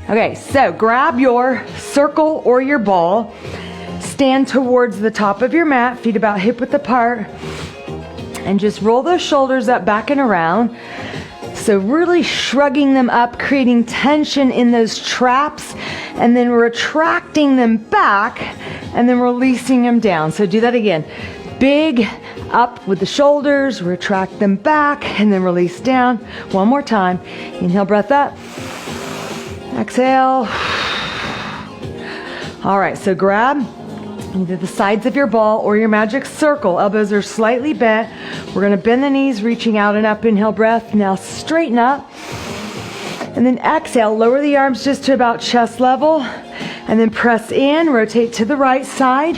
Okay, so grab your circle or your ball, stand towards the top of your mat, feet about hip width apart, and just roll those shoulders up, back and around. So really shrugging them up, creating tension in those traps, and then retracting them back, and then releasing them down. So do that again. Big up with the shoulders, retract them back, and then release down. One more time. Inhale, breath up. Exhale. All right, so grab either the sides of your ball or your magic circle. Elbows are slightly bent. We're going to bend the knees, reaching out and up. Inhale, breath. Now straighten up. And then exhale, lower the arms just to about chest level. And then press in, rotate to the right side.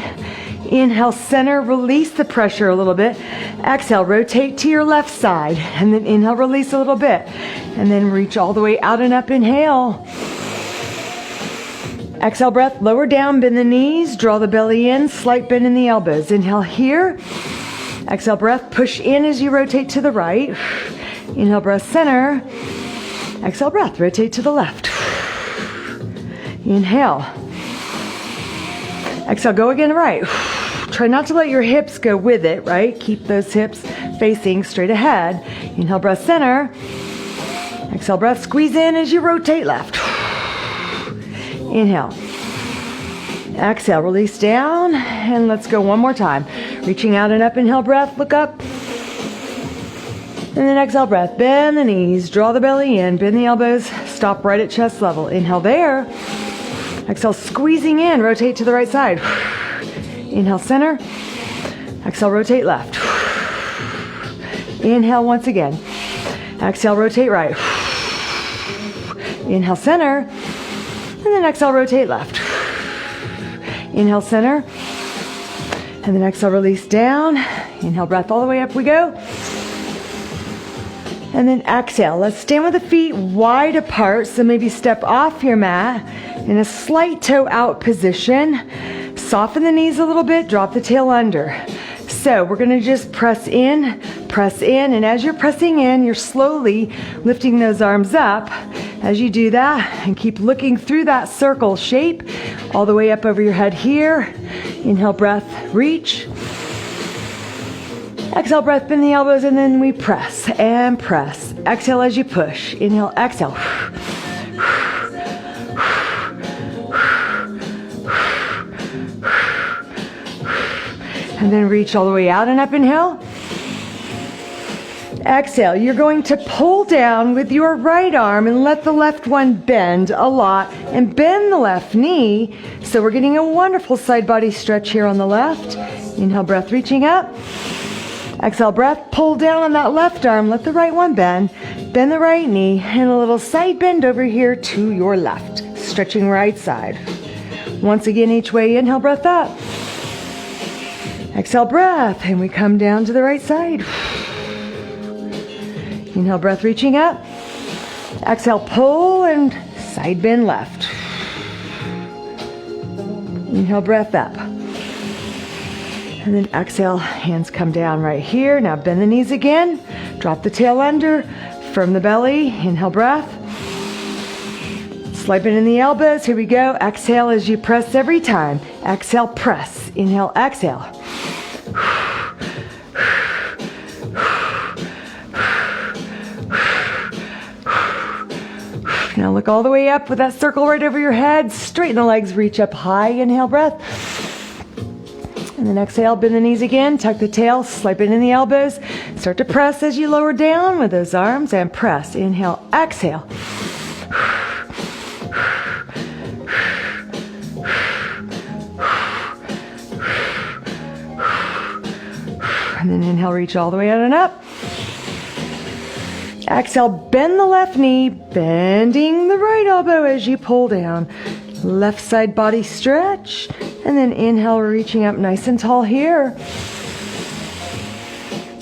Inhale, center, release the pressure a little bit. Exhale, rotate to your left side. And then inhale, release a little bit. And then reach all the way out and up. Inhale. Exhale, breath, lower down, bend the knees, draw the belly in, slight bend in the elbows. Inhale here. Exhale, breath, push in as you rotate to the right. Inhale, breath, center. Exhale, breath, rotate to the left. Inhale. Exhale, go again right. Try not to let your hips go with it, right? Keep those hips facing straight ahead. Inhale, breath, center. Exhale, breath, squeeze in as you rotate left. Inhale. Exhale, release down, and let's go one more time. Reaching out and up, inhale, breath, look up. And then exhale, breath, bend the knees, draw the belly in, bend the elbows, stop right at chest level. Inhale there. Exhale, squeezing in, rotate to the right side. Inhale, center. Exhale, rotate left. Inhale once again. Exhale, rotate right. Inhale, center. And then exhale, rotate left. Inhale, center. And then exhale, release down. Inhale, breath, all the way up we go. And then exhale. Let's stand with the feet wide apart. So maybe step off your mat in a slight toe out position. Soften the knees a little bit, drop the tail under. So we're gonna just press in, and as you're pressing in, you're slowly lifting those arms up. As you do that, and keep looking through that circle shape, all the way up over your head here. Inhale, breath, reach. Exhale, breath, bend the elbows, and then we press and press. Exhale as you push. Inhale, exhale. And then reach all the way out and up, inhale. Exhale, you're going to pull down with your right arm and let the left one bend a lot and bend the left knee. So we're getting a wonderful side body stretch here on the left. Inhale, breath, reaching up. Exhale, breath, pull down on that left arm, let the right one bend the right knee, and a little side bend over here to your left, stretching right side. Once again, each way, inhale, breath up. Exhale, breath, and we come down to the right side. Inhale, breath, reaching up. Exhale, pull and side bend left. Inhale, breath up. And then exhale, hands come down right here. Now bend the knees again. Drop the tail under. Firm the belly. Inhale, breath. Slight bend in the elbows. Here we go. Exhale as you press every time. Exhale, press. Inhale, exhale. Now look all the way up with that circle right over your head. Straighten the legs, reach up high. Inhale, breath. And then exhale, bend the knees again. Tuck the tail, slight bend in the elbows. Start to press as you lower down with those arms and press. Inhale, exhale. And then inhale, reach all the way out and up. Exhale, bend the left knee, bending the right elbow as you pull down. Left side body stretch. And then inhale, reaching up nice and tall here.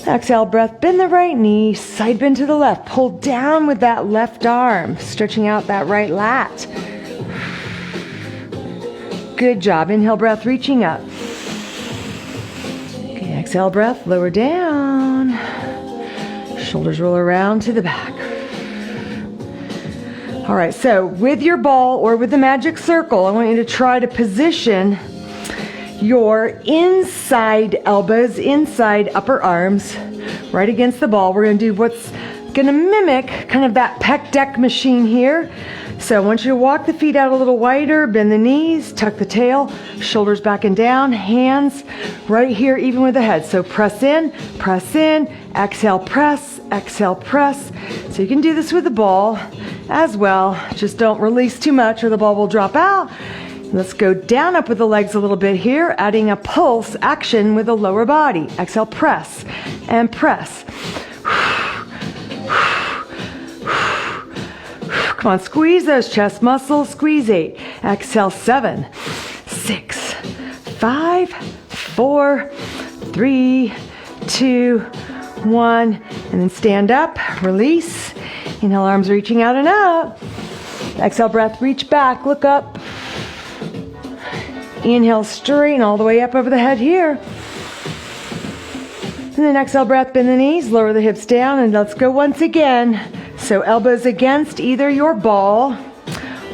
Exhale, breath, bend the right knee, side bend to the left. Pull down with that left arm, stretching out that right lat. Good job. Inhale, breath, reaching up. Okay, exhale, breath, lower down. Shoulders roll around to the back. All right, so with your ball or with the magic circle, I want you to try to position your inside elbows, inside upper arms, right against the ball. We're gonna do what's gonna mimic kind of that pec deck machine here. So I want you to walk the feet out a little wider, bend the knees, tuck the tail, shoulders back and down, hands right here, even with the head. So press in, exhale, press, exhale, press. So you can do this with the ball as well. Just don't release too much or the ball will drop out. Let's go down up with the legs a little bit here, adding a pulse action with the lower body. Exhale, press and press. Come on, squeeze those chest muscles. Squeeze 8. Exhale, 7, 6, 5, 4, 3, 2, 1. And then stand up, release. Inhale, arms reaching out and up. Exhale, breath, reach back, look up. Inhale, straighten all the way up over the head here. And then exhale, breath, bend the knees, lower the hips down, and let's go once again. So elbows against either your ball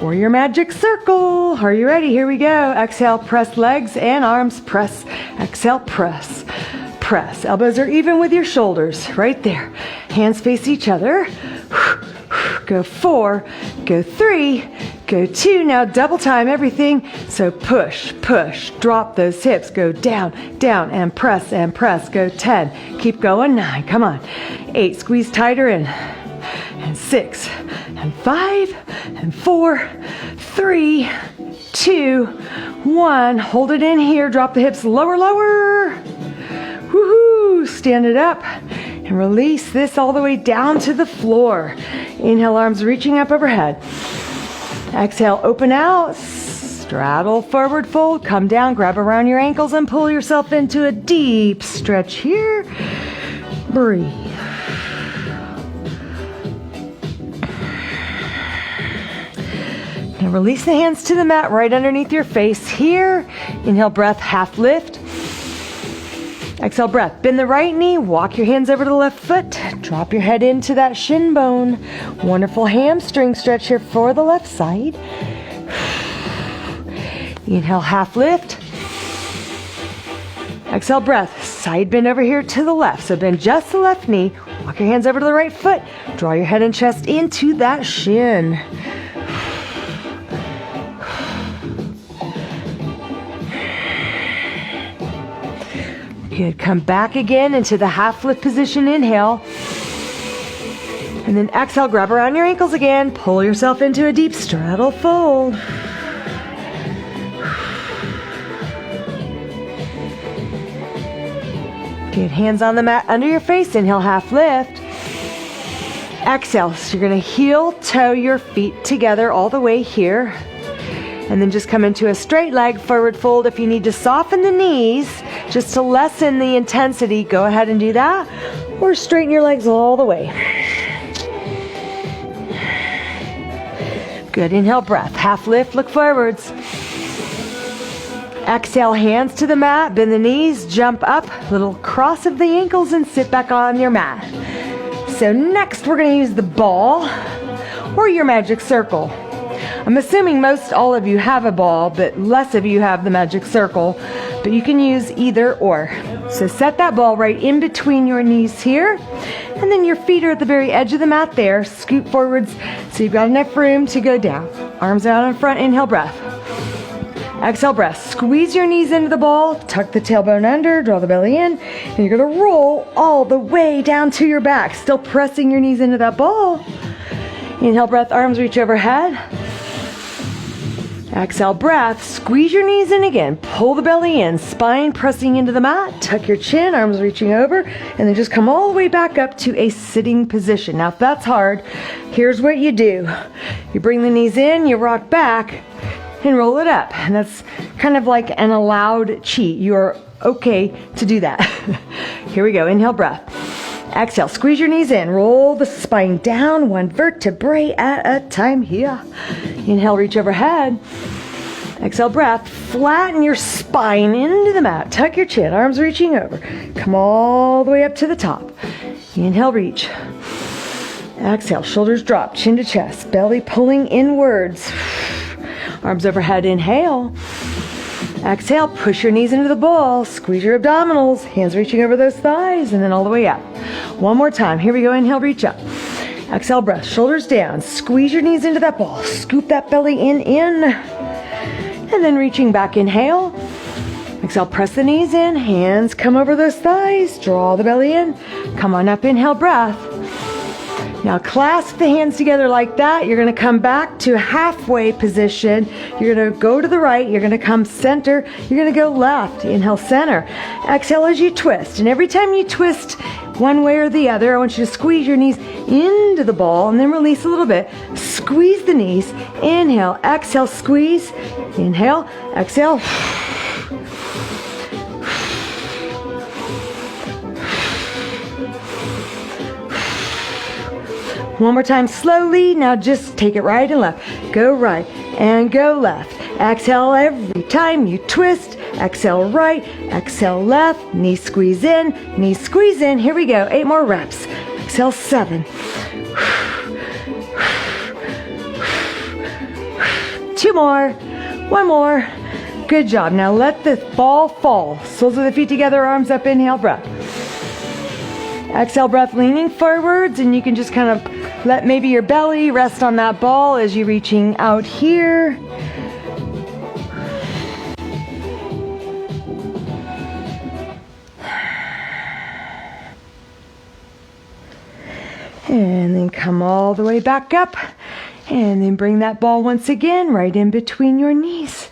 or your magic circle. Are you ready? Here we go. Exhale, press legs and arms, press. Exhale, press, press. Elbows are even with your shoulders, right there. Hands face each other. Go 4, go 3, go 2. Now double time everything. So push, push, drop those hips. Go down, down, and press, and press. Go 10. Keep going. 9. Come on. 8. Squeeze tighter in. And 6, and 5, and 4, 3, 2, 1. Hold it in here. Drop the hips lower, lower. Woohoo! Stand it up and release this all the way down to the floor. Inhale, arms reaching up overhead. Exhale, open out. Straddle, forward fold. Come down, grab around your ankles and pull yourself into a deep stretch here. Breathe. Now release the hands to the mat right underneath your face here. Inhale, breath, half lift. Exhale, breath. Bend the right knee, walk your hands over to the left foot. Drop your head into that shin bone. Wonderful hamstring stretch here for the left side. Inhale, half lift. Exhale, breath. Side bend over here to the left. So bend just the left knee. Walk your hands over to the right foot. Draw your head and chest into that shin. Good. Come back again into the half lift position. Inhale. And then exhale, grab around your ankles again. Pull yourself into a deep straddle fold. Good. Hands on the mat under your face. Inhale, half lift. Exhale. So you're going to heel toe your feet together all the way here. And then just come into a straight leg forward fold. If you need to soften the knees, just to lessen the intensity, go ahead and do that. Or straighten your legs all the way. Good. Inhale, breath. Half lift, look forwards. Exhale, hands to the mat, bend the knees, jump up, little cross of the ankles, and sit back on your mat. So next we're going to use the ball or your magic circle. I'm assuming most all of you have a ball, but less of you have the magic circle, but you can use either or. So set that ball right in between your knees here, and then your feet are at the very edge of the mat there. Scoot forwards so you've got enough room to go down. Arms out in front, inhale, breath. Exhale, breath. Squeeze your knees into the ball, tuck the tailbone under, draw the belly in, and you're gonna roll all the way down to your back, still pressing your knees into that ball. Inhale, breath, arms reach overhead. Exhale, breath, squeeze your knees in again, pull the belly in, spine pressing into the mat, tuck your chin, arms reaching over, and then just come all the way back up to a sitting position. Now if that's hard, here's what you do. You bring the knees in, you rock back, and roll it up. And that's kind of like an allowed cheat. You are okay to do that. Here we go, inhale, breath. Exhale, squeeze your knees in, roll the spine down, one vertebrae at a time here. Inhale, reach overhead. Exhale, breath, flatten your spine into the mat, tuck your chin, arms reaching over. Come all the way up to the top. Inhale, reach. Exhale, shoulders drop, chin to chest, belly pulling inwards. Arms overhead, inhale. Exhale, push your knees into the ball, squeeze your abdominals, hands reaching over those thighs, and then all the way up. One more time, here we go, inhale, reach up. Exhale, breath, shoulders down, squeeze your knees into that ball, scoop that belly in, and then reaching back, inhale. Exhale, press the knees in, hands come over those thighs, draw the belly in, come on up, inhale, breath. Now clasp the hands together like that. You're going to come back to a halfway position. You're going to go to the right. You're going to come center. You're going to go left. Inhale, center. Exhale as you twist. And every time you twist one way or the other, I want you to squeeze your knees into the ball and then release a little bit. Squeeze the knees. Inhale, exhale, squeeze. Inhale, exhale. One more time slowly. Now just take it right and left. Go right and go left. Exhale every time you twist. Exhale right, exhale left. Knee squeeze in, knee squeeze in. Here we go. 8 more reps. Exhale 7. 2 more. 1 more. Good job. Now let the ball fall. Soles of the feet together, arms up. Inhale, breath. Exhale, breath, leaning forwards, and you can just kind of let maybe your belly rest on that ball as you're reaching out here. And then come all the way back up. And then bring that ball once again right in between your knees.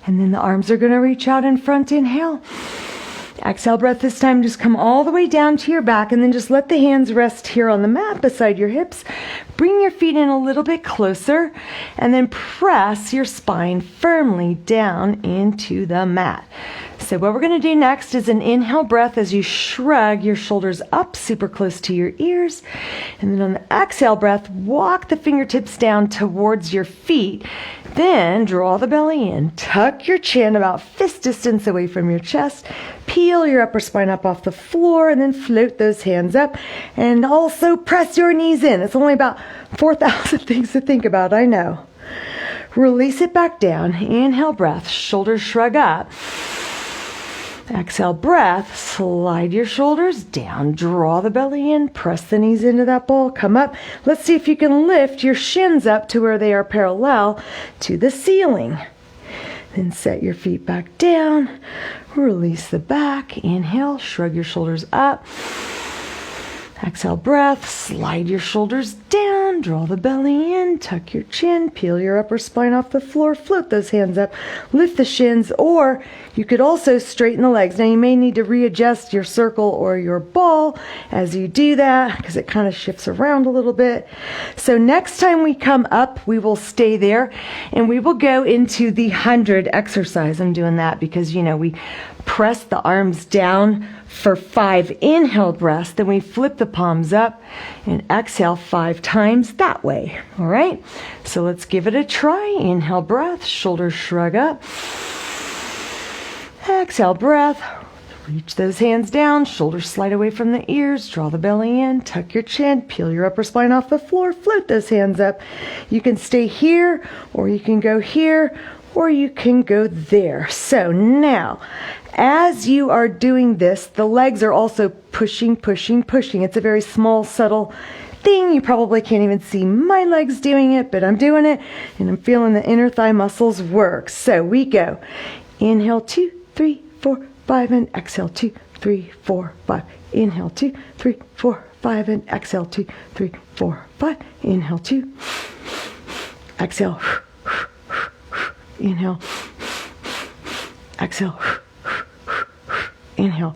And then the arms are going to reach out in front. Inhale. Exhale, breath this time, just come all the way down to your back and then just let the hands rest here on the mat beside your hips. Bring your feet in a little bit closer and then press your spine firmly down into the mat. So what we're going to do next is an inhale breath as you shrug your shoulders up super close to your ears. And then on the exhale breath, walk the fingertips down towards your feet. Then draw the belly in, tuck your chin about fist distance away from your chest, peel your upper spine up off the floor, and then float those hands up. And also press your knees in. It's only about 4,000 things to think about, I know. Release it back down. Inhale breath, shoulders shrug up. Exhale breath, slide your shoulders down, draw the belly in, press the knees into that ball, come up. Let's see if you can lift your shins up to where they are parallel to the ceiling. Then set your feet back down, release the back, inhale, shrug your shoulders up. Exhale breath, slide your shoulders down, draw the belly in, tuck your chin, peel your upper spine off the floor, float those hands up, lift the shins, or you could also straighten the legs. Now you may need to readjust your circle or your ball as you do that because it kind of shifts around a little bit. So next time we come up, we will stay there and we will go into the 100 exercise. I'm doing that because, you know, we press the arms down for 5 inhale breaths, then we flip the palms up and exhale 5 times that way. All right, so let's give it a try. Inhale breath, shoulders shrug up. Exhale breath, reach those hands down, shoulders slide away from the ears, draw the belly in, tuck your chin, peel your upper spine off the floor, float those hands up. You can stay here, or you can go here, or you can go there. So now, as you are doing this, the legs are also pushing, pushing, pushing. It's a very small, subtle thing. You probably can't even see my legs doing it, but I'm doing it, and I'm feeling the inner thigh muscles work. So we go. Inhale, 2, 3, 4, 5, and exhale, 2, 3, 4, 5. Inhale, 2, 3, 4, 5, and exhale, 2, 3, 4, 5. Inhale, 2. Exhale. Inhale. Exhale. Inhale.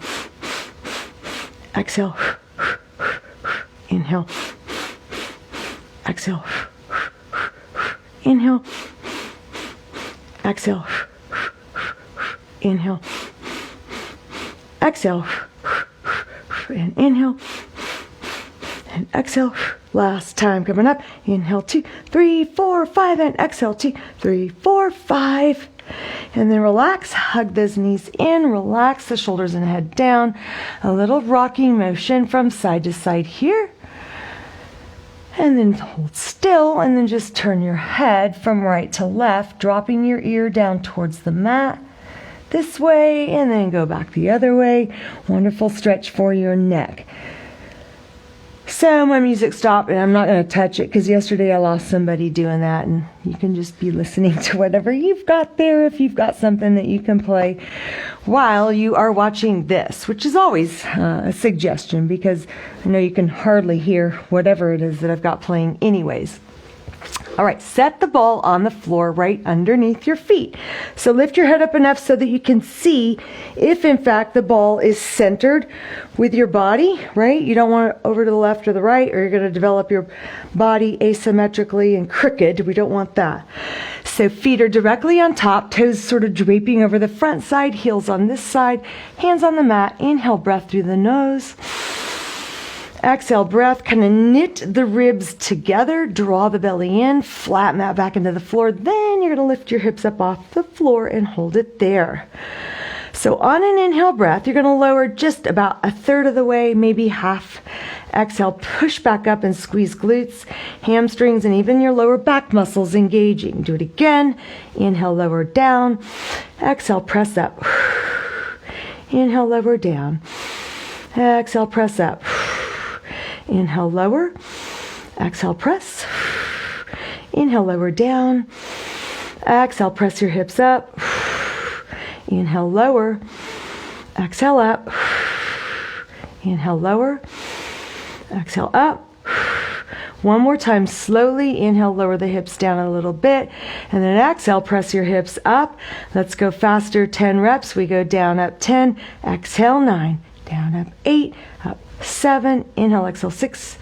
Exhale. Inhale. Exhale. Inhale. Exhale. Inhale. Exhale. And inhale. And exhale. Last time coming up. Inhale, 2, 3, 4, 5, and exhale, 2, 3, 4, 5. And then relax, hug those knees in, relax the shoulders and head down. A little rocking motion from side to side here. And then hold still, and then just turn your head from right to left, dropping your ear down towards the mat this way, and then go back the other way. Wonderful stretch for your neck. So my music stopped, and I'm not going to touch it because yesterday I lost somebody doing that, and you can just be listening to whatever you've got there if you've got something that you can play while you are watching this, which is always a suggestion because I know you can hardly hear whatever it is that I've got playing anyways. All right, set the ball on the floor right underneath your feet. So lift your head up enough so that you can see if in fact the ball is centered with your body, right? You don't want it over to the left or the right, or you're going to develop your body asymmetrically and crooked. We don't want that. So feet are directly on top, toes sort of draping over the front side, heels on this side, hands on the mat. Inhale, breath through the nose. Exhale, breath, kind of knit the ribs together, draw the belly in, flatten that back into the floor. Then you're going to lift your hips up off the floor and hold it there. So on an inhale breath, you're going to lower just about a third of the way, maybe half. Exhale, push back up and squeeze glutes, hamstrings, and even your lower back muscles engaging. Do it again. Inhale, lower down. Exhale, press up. Inhale, lower down. Exhale, press up. Inhale, lower. Exhale, press. Inhale, lower down. Exhale, press your hips up. Inhale, lower. Exhale, up. Inhale, lower. Exhale, up. One more time, slowly. Inhale, lower the hips down a little bit. And then exhale, press your hips up. Let's go faster. 10 reps. We go down, up 10. Exhale, 9. Down, up 8. Up 7. Inhale, exhale, 6.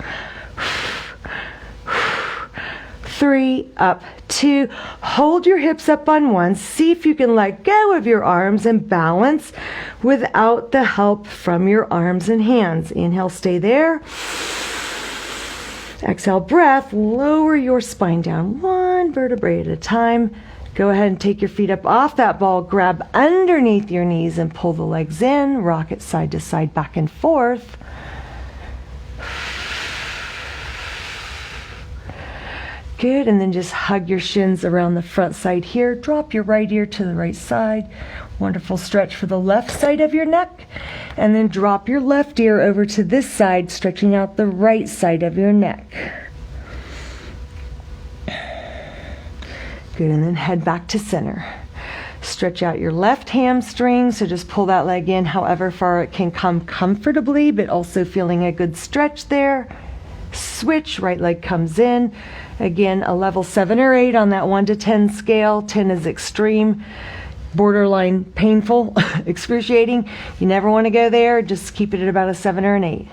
3, up 2. Hold your hips up on 1. See if you can let go of your arms and balance without the help from your arms and hands. Inhale, stay there. Exhale, breath. Lower your spine down 1 vertebrae at a time. Go ahead and take your feet up off that ball. Grab underneath your knees and pull the legs in. Rock it side to side, back and forth. Good, and then just hug your shins around the front side here. Drop your right ear to the right side. Wonderful stretch for the left side of your neck. And then drop your left ear over to this side, stretching out the right side of your neck. Good, and then head back to center. Stretch out your left hamstring, so just pull that leg in however far it can come comfortably, but also feeling a good stretch there. Switch, right leg comes in. Again, a level 7 or 8 on that 1 to 10 scale. 10 is extreme, borderline painful, excruciating. You never want to go there. Just keep it at about a 7 or an 8.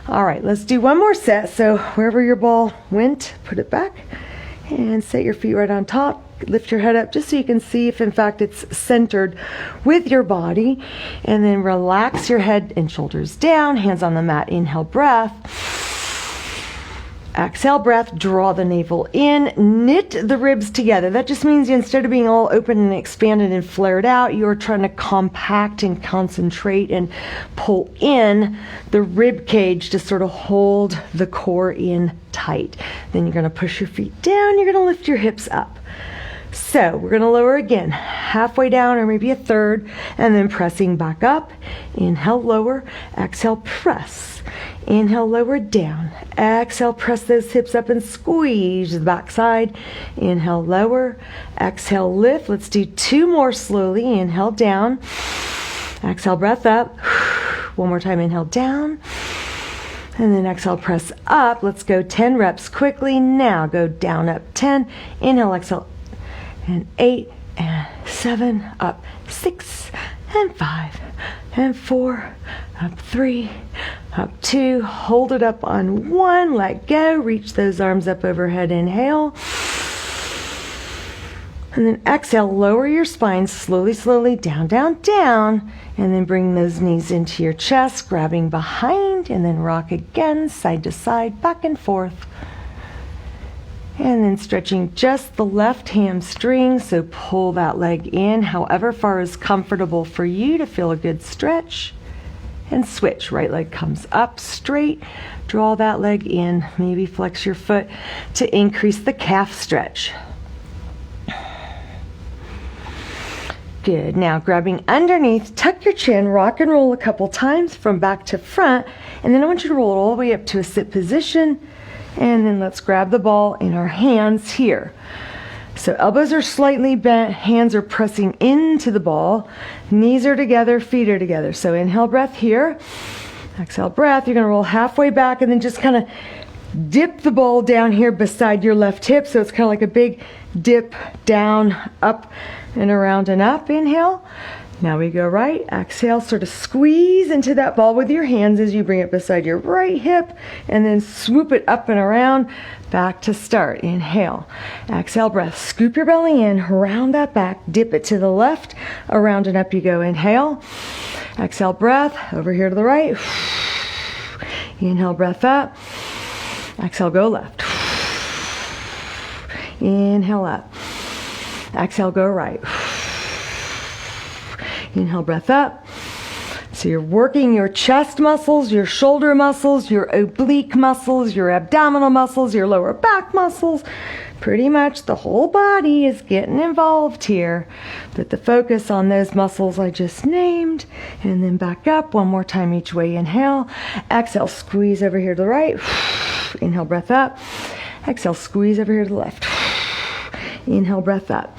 All right, let's do one more set. So wherever your ball went, put it back and set your feet right on top. Lift your head up just so you can see if in fact it's centered with your body. And then relax your head and shoulders down, hands on the mat. Inhale, breath. Exhale, breath, draw the navel in, knit the ribs together. That just means instead of being all open and expanded and flared out, you're trying to compact and concentrate and pull in the rib cage to sort of hold the core in tight. Then you're going to push your feet down, you're going to lift your hips up. So we're going to lower again, halfway down or maybe a third, and then pressing back up. Inhale, lower. Exhale, press. Inhale, lower, down. Exhale, press those hips up and squeeze the back side. Inhale, lower. Exhale, lift. Let's do 2 more slowly. Inhale, down. Exhale, breath up. One more time, inhale, down. And then exhale, press up. Let's go 10 reps quickly. Now go down, up 10. Inhale, exhale. And 8 and 7, up 6 and 5 and 4, up 3, up 2, hold it up on 1, let go, reach those arms up overhead, inhale. And then exhale, lower your spine slowly, slowly, down, down, down. And then bring those knees into your chest, grabbing behind, and then rock again, side to side, back and forth. And then stretching just the left hamstring, so pull that leg in however far is comfortable for you to feel a good stretch. and switch. Right leg comes up straight. Draw that leg in. Maybe flex your foot to increase the calf stretch. Good. Now grabbing underneath, tuck your chin, rock and roll a couple times from back to front, and then I want you to roll it all the way up to a sit position, and then let's grab the ball in our hands here. So elbows are slightly bent, hands are pressing into the ball, knees are together, feet are together. So inhale breath here, exhale breath. You're going to roll halfway back and then just kind of dip the ball down here beside your left hip. So it's kind of like a big dip down, up and around and up. Inhale. Now we go right. Exhale, sort of squeeze into that ball with your hands as you bring it beside your right hip, and then swoop it up and around. Back to start. Inhale. Exhale breath. Scoop your belly in, round that back, dip it to the left, around and up you go. Inhale. Exhale breath. Over here to the right. Inhale breath up. Exhale, go left. Inhale up. Exhale, go right. Inhale, breath up. So you're working your chest muscles, your shoulder muscles, your oblique muscles, your abdominal muscles, your lower back muscles. Pretty much the whole body is getting involved here. Put the focus on those muscles I just named, and then back up one more time each way. Inhale. Exhale, squeeze over here to the right. Inhale, breath up. Exhale, squeeze over here to the left. Inhale, breath up.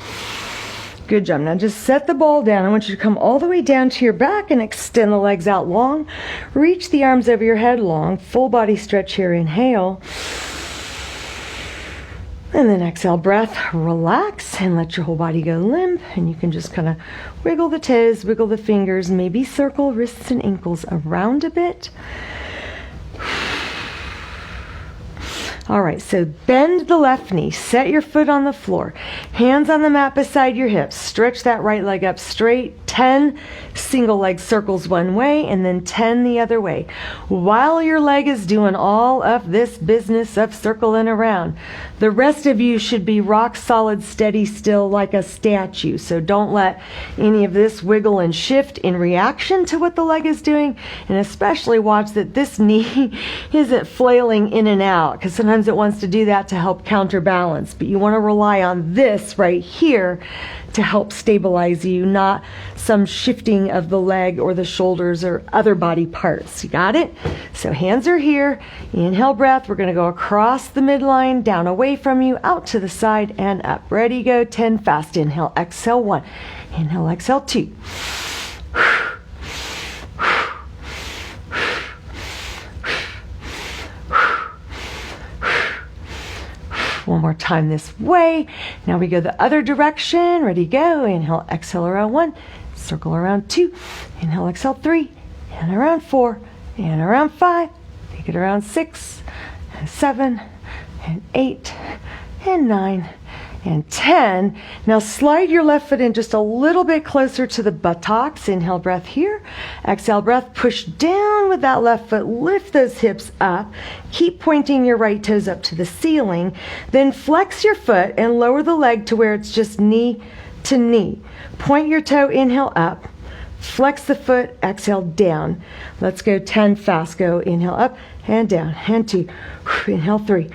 Good job. Now just set the ball down. I want you to come all the way down to your back and extend the legs out long. Reach the arms over your head long. Full body stretch here. Inhale. And then exhale, breath. Relax and let your whole body go limp. And you can just kind of wiggle the toes, wiggle the fingers, maybe circle wrists and ankles around a bit. All right, so bend the left knee, set your foot on the floor, hands on the mat beside your hips, stretch that right leg up straight, 10 single leg circles one way and then 10 the other way. While your leg is doing all of this business of circling around, the rest of you should be rock solid, steady, still like a statue. So don't let any of this wiggle and shift in reaction to what the leg is doing, and especially watch that this knee isn't flailing in and out, because sometimes it wants to do that to help counterbalance, but you want to rely on this right here to help stabilize you, not some shifting of the leg or the shoulders or other body parts. You got it? So hands are here. Inhale breath. We're going to go across the midline, down away from you, out to the side and up. Ready, go. 10 fast. Inhale, exhale 1. Inhale, exhale 2. One more time this way. Now we go the other direction. Ready, go. Inhale, exhale around 1. Circle around 2. Inhale, exhale 3. And around 4. And around 5. Take it around 6. And 7. And 8. And 9. And 10. Now slide your left foot in just a little bit closer to the buttocks. Inhale breath here. Exhale breath. Push down with that left foot. Lift those hips up. Keep pointing your right toes up to the ceiling. Then flex your foot and lower the leg to where it's just knee to knee. Point your toe. Inhale up. Flex the foot. Exhale down. Let's go 10 fast. Go. Inhale up and down. And 2. Inhale 3.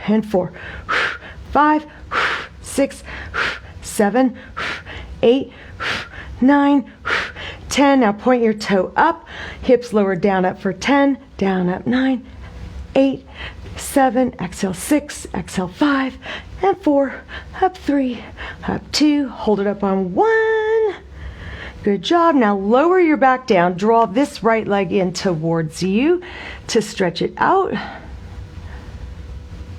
And 4. 5. 6, 7, 8, 9, 10. Now point your toe up, hips lower, down, up for 10, down, up 9, 8, 7, exhale 6, exhale 5, and 4, up 3, up 2, hold it up on 1. Good job. Now lower your back down, draw this right leg in towards you to stretch it out.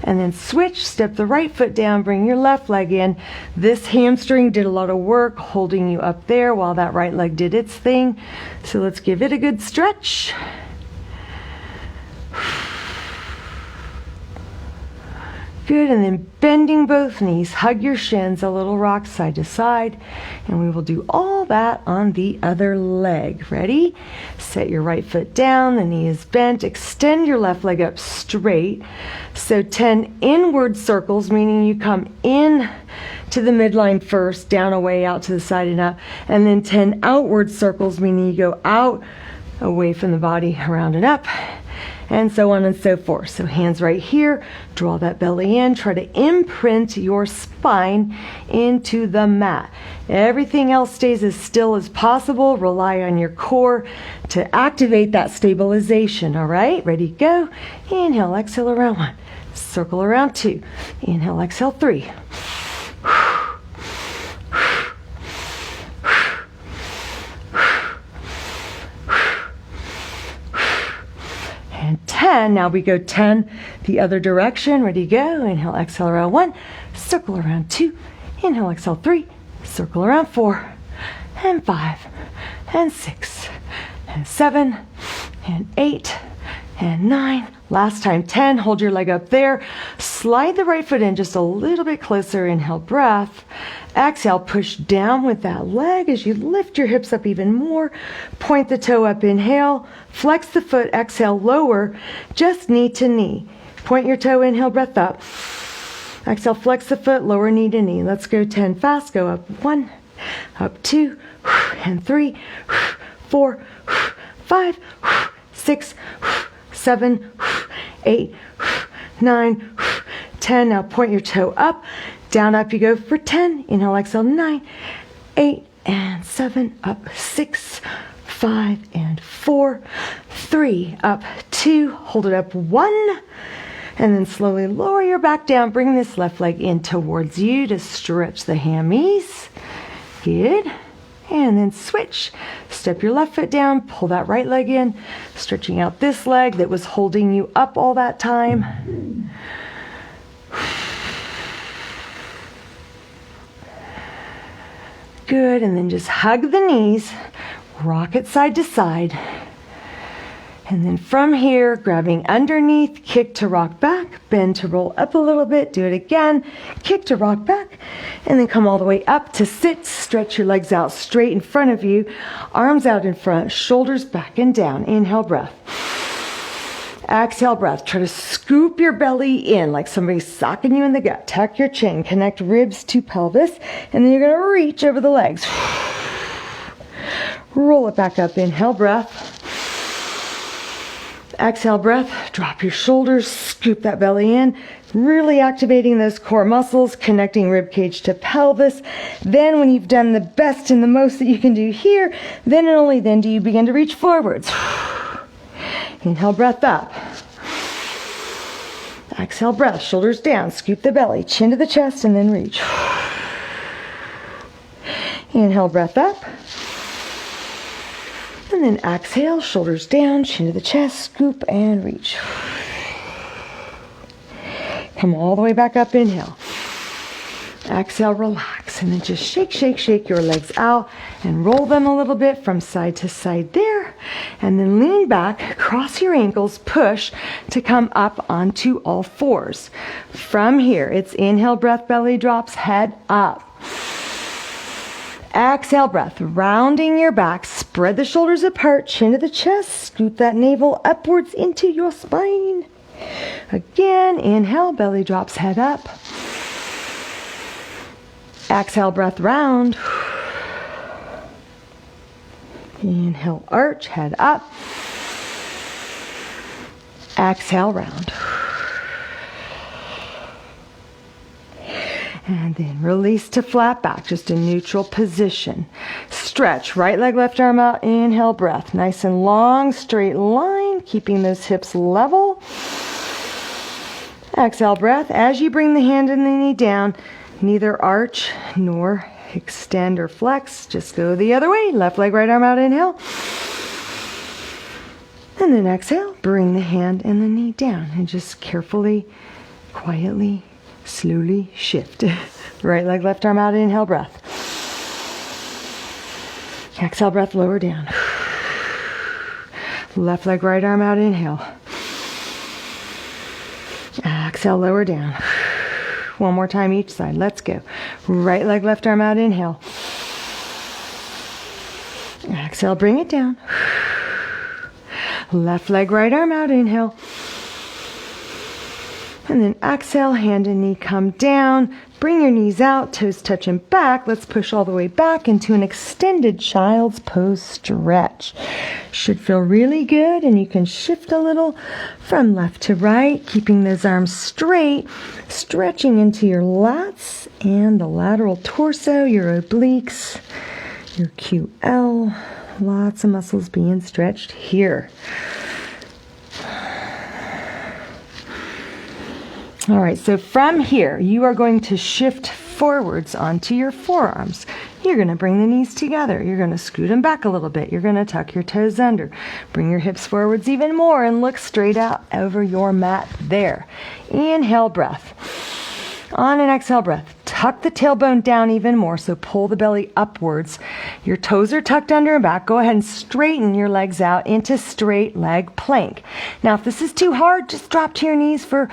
And then switch, step the right foot down, bring your left leg in. This hamstring did a lot of work holding you up there while that right leg did its thing. So let's give it a good stretch. Good, and then bending both knees, hug your shins, a little rock side to side, and we will do all that on the other leg. Ready? Set your right foot down, the knee is bent, extend your left leg up straight. So 10 inward circles, meaning you come in to the midline first, down away, out to the side and up, and then 10 outward circles, meaning you go out away from the body, around and up, and so on and so forth. So hands right here, draw that belly in, try to imprint your spine into the mat. Everything else stays as still as possible. Rely on your core to activate that stabilization, all right? Ready, go. Inhale, exhale around 1. Circle around 2. Inhale, exhale 3. And 10. Now we go 10 the other direction. Ready, go. Inhale, exhale around 1. Circle around 2. Inhale, exhale 3. Circle around 4. And 5. And 6. And 7. And 8. And 9. Last time, 10. Hold your leg up there. Slide the right foot in just a little bit closer. Inhale, breath. Exhale, push down with that leg as you lift your hips up even more. Point the toe up, inhale. Flex the foot, exhale, lower, just knee to knee. Point your toe, inhale, breath up. Exhale, flex the foot, lower knee to knee. Let's go 10 fast. Go up 1, up 2, and 3, 4, 5, 6, 7, 8, 9, 10. Now point your toe up. Down, up you go for 10. Inhale, exhale, 9, 8, and 7. Up 6, 5, and 4, 3. Up 2. Hold it up 1. And then slowly lower your back down. Bring this left leg in towards you to stretch the hammies. Good. And then switch. Step your left foot down. Pull that right leg in. Stretching out this leg that was holding you up all that time. Good. And then just hug the knees. Rock it side to side. And then from here, grabbing underneath, kick to rock back, bend to roll up a little bit, do it again, kick to rock back, and then come all the way up to sit. Stretch your legs out straight in front of you, arms out in front, shoulders back and down. Inhale, breath. Exhale, breath. Try to scoop your belly in like somebody's socking you in the gut. Tuck your chin, connect ribs to pelvis, and then you're going to reach over the legs. Roll it back up. Inhale, breath. Exhale, breath. Drop your shoulders, scoop that belly in, really activating those core muscles, connecting rib cage to pelvis. Then when you've done the best and the most that you can do here, then and only then do you begin to reach forwards. Inhale, breath up. Exhale, breath. Shoulders down, scoop the belly, chin to the chest, and then reach. Inhale, breath up. And then exhale, shoulders down, chin to the chest, scoop and reach. Come all the way back up, inhale. Exhale, relax, and then just shake, shake, shake your legs out and roll them a little bit from side to side there. And then lean back, cross your ankles, push to come up onto all fours. From here, it's inhale, breath, belly drops, head up. Exhale, breath, rounding your back, spread the shoulders apart, chin to the chest, scoop that navel upwards into your spine. Again, inhale, belly drops, head up. Exhale, breath, round. Inhale, arch, head up. Exhale, round. And then release to flat back, just a neutral position. Stretch, right leg, left arm out, inhale, breath. Nice and long, straight line, keeping those hips level. Exhale, breath. As you bring the hand and the knee down, neither arch nor extend or flex. Just go the other way. Left leg, right arm out, inhale. And then exhale, bring the hand and the knee down and just carefully, quietly, slowly shift. Right leg, left arm out, inhale, breath. Exhale, breath, lower down. Left leg, right arm out, inhale. Exhale, lower down. One more time each side. Let's go. Right leg, left arm out, inhale. Exhale, bring it down. Left leg, right arm out, inhale. And then exhale, hand and knee come down. Bring your knees out, toes touching back. Let's push all the way back into an extended child's pose stretch. Should feel really good, and you can shift a little from left to right, keeping those arms straight, stretching into your lats and the lateral torso, your obliques, your QL. Lots of muscles being stretched here. All right, so from here, you are going to shift forwards onto your forearms. You're going to bring the knees together. You're going to scoot them back a little bit. You're going to tuck your toes under. Bring your hips forwards even more and look straight out over your mat there. Inhale, breath. On an exhale, breath. Tuck the tailbone down even more, so pull the belly upwards. Your toes are tucked under and back. Go ahead and straighten your legs out into straight leg plank. Now, if this is too hard, just drop to your knees for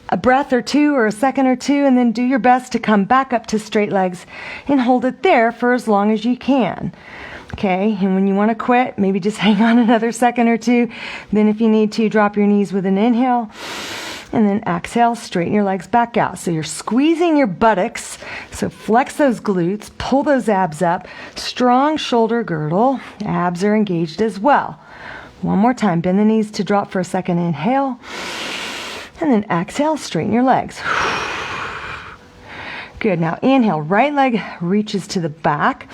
a breath or two or a second or two, and then do your best to come back up to straight legs and hold it there for as long as you can. Okay, and when you want to quit, maybe just hang on another second or two. Then if you need to, drop your knees with an inhale, and then exhale, straighten your legs back out. So you're squeezing your buttocks, so flex those glutes, pull those abs up, strong shoulder girdle, abs are engaged as well. One more time, bend the knees to drop for a second, inhale. And then exhale, straighten your legs. Good, now inhale, right leg reaches to the back.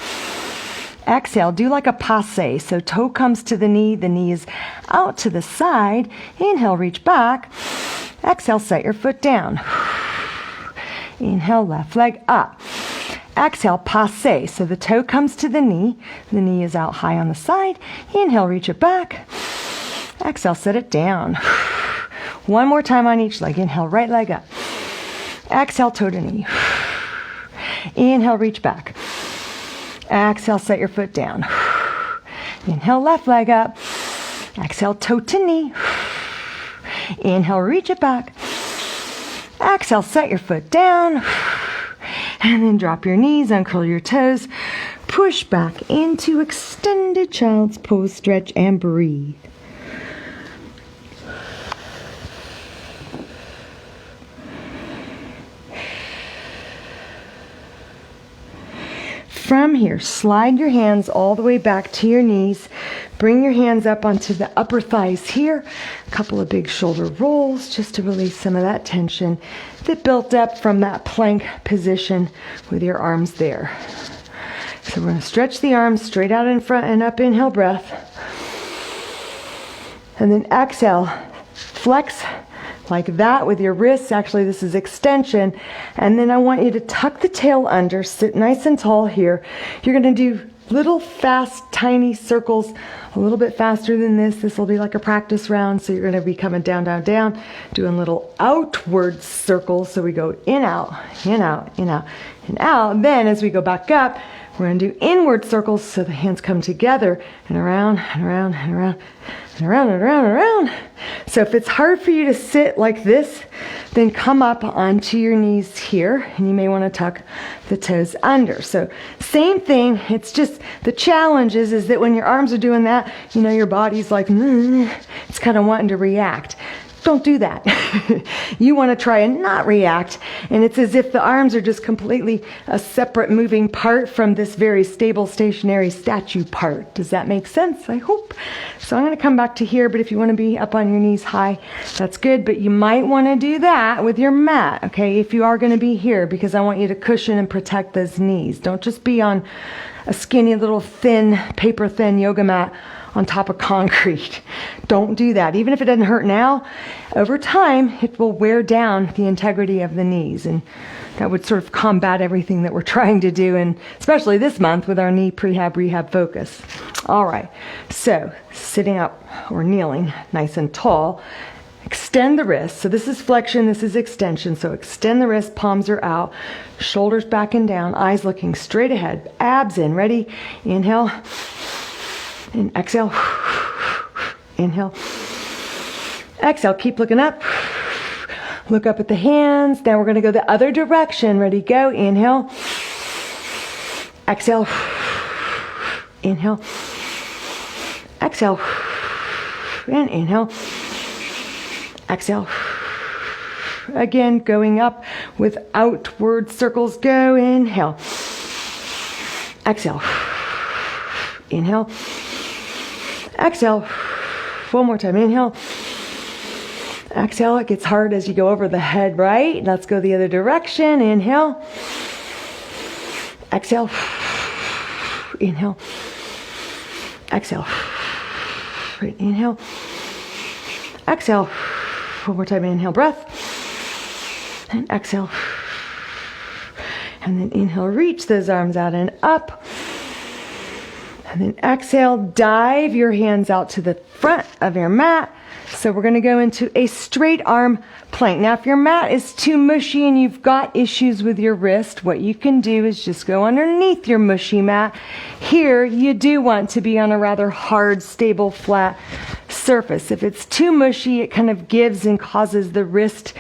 Exhale, do like a passe. So toe comes to the knee is out to the side. Inhale, reach back. Exhale, set your foot down. Inhale, left leg up. Exhale, passe. So the toe comes to the knee is out high on the side. Inhale, reach it back. Exhale, set it down. One more time on each leg. Inhale, right leg up. Exhale, toe to knee. Inhale, reach back. Exhale, set your foot down. Inhale, left leg up. Exhale, toe to knee. Inhale, reach it back. Exhale, set your foot down. And then drop your knees, uncurl your toes. Push back into extended child's pose stretch and breathe. From here, slide your hands all the way back to your knees. Bring your hands up onto the upper thighs here. A couple of big shoulder rolls just to release some of that tension that built up from that plank position with your arms there. So we're going to stretch the arms straight out in front and up. Inhale, breath. And then exhale, flex like that with your wrists. Actually, this is extension. And then I want you to tuck the tail under, sit nice and tall here. You're going to do little fast, tiny circles, a little bit faster than this. This will be like a practice round. So you're going to be coming down, down, down, doing little outward circles. So we go in, out, in, out, in, out, and out. Then as we go back up, we're going to do inward circles so the hands come together and around and around and around and around and around and around. So if it's hard for you to sit like this, then come up onto your knees here, and you may want to tuck the toes under. So same thing, it's just the challenge is that when your arms are doing that, you know, your body's like, it's kind of wanting to react. Don't do that. You want to try and not react, and it's as if the arms are just completely a separate moving part from this very stable, stationary statue part. Does that make sense? I hope. So I'm going to come back to here, but if you want to be up on your knees high, that's good, but you might want to do that with your mat, okay, if you are going to be here, because I want you to cushion and protect those knees. Don't just be on a skinny little thin, paper thin yoga mat on top of concrete. Don't do that. Even if it doesn't hurt now, over time, it will wear down the integrity of the knees. And that would sort of combat everything that we're trying to do, and especially this month with our knee prehab rehab focus. All right. So sitting up or kneeling nice and tall, extend the wrists. So this is flexion, this is extension. So extend the wrist, palms are out, shoulders back and down, eyes looking straight ahead, abs in. Ready? Inhale. And exhale, inhale, exhale, keep looking up, look up at the hands. Now we're going to go the other direction. Ready, go, inhale, exhale, inhale, exhale, and inhale, exhale, Again, going up with outward circles. Go, inhale. Exhale. Inhale. Exhale. One more time. Inhale. Exhale. It gets hard as you go over the head, right? Let's go the other direction. Inhale. Exhale. Inhale. Exhale. Right. Inhale. Exhale. One more time. Inhale. Breath. And exhale. And then inhale. Reach those arms out and up. And then exhale. Dive your hands out to the front of your mat. So we're going to go into a straight arm plank. Now, if your mat is too mushy and you've got issues with your wrist, what you can do is just go underneath your mushy mat. Here, you do want to be on a rather hard, stable, flat surface. If it's too mushy, it kind of gives and causes the wrist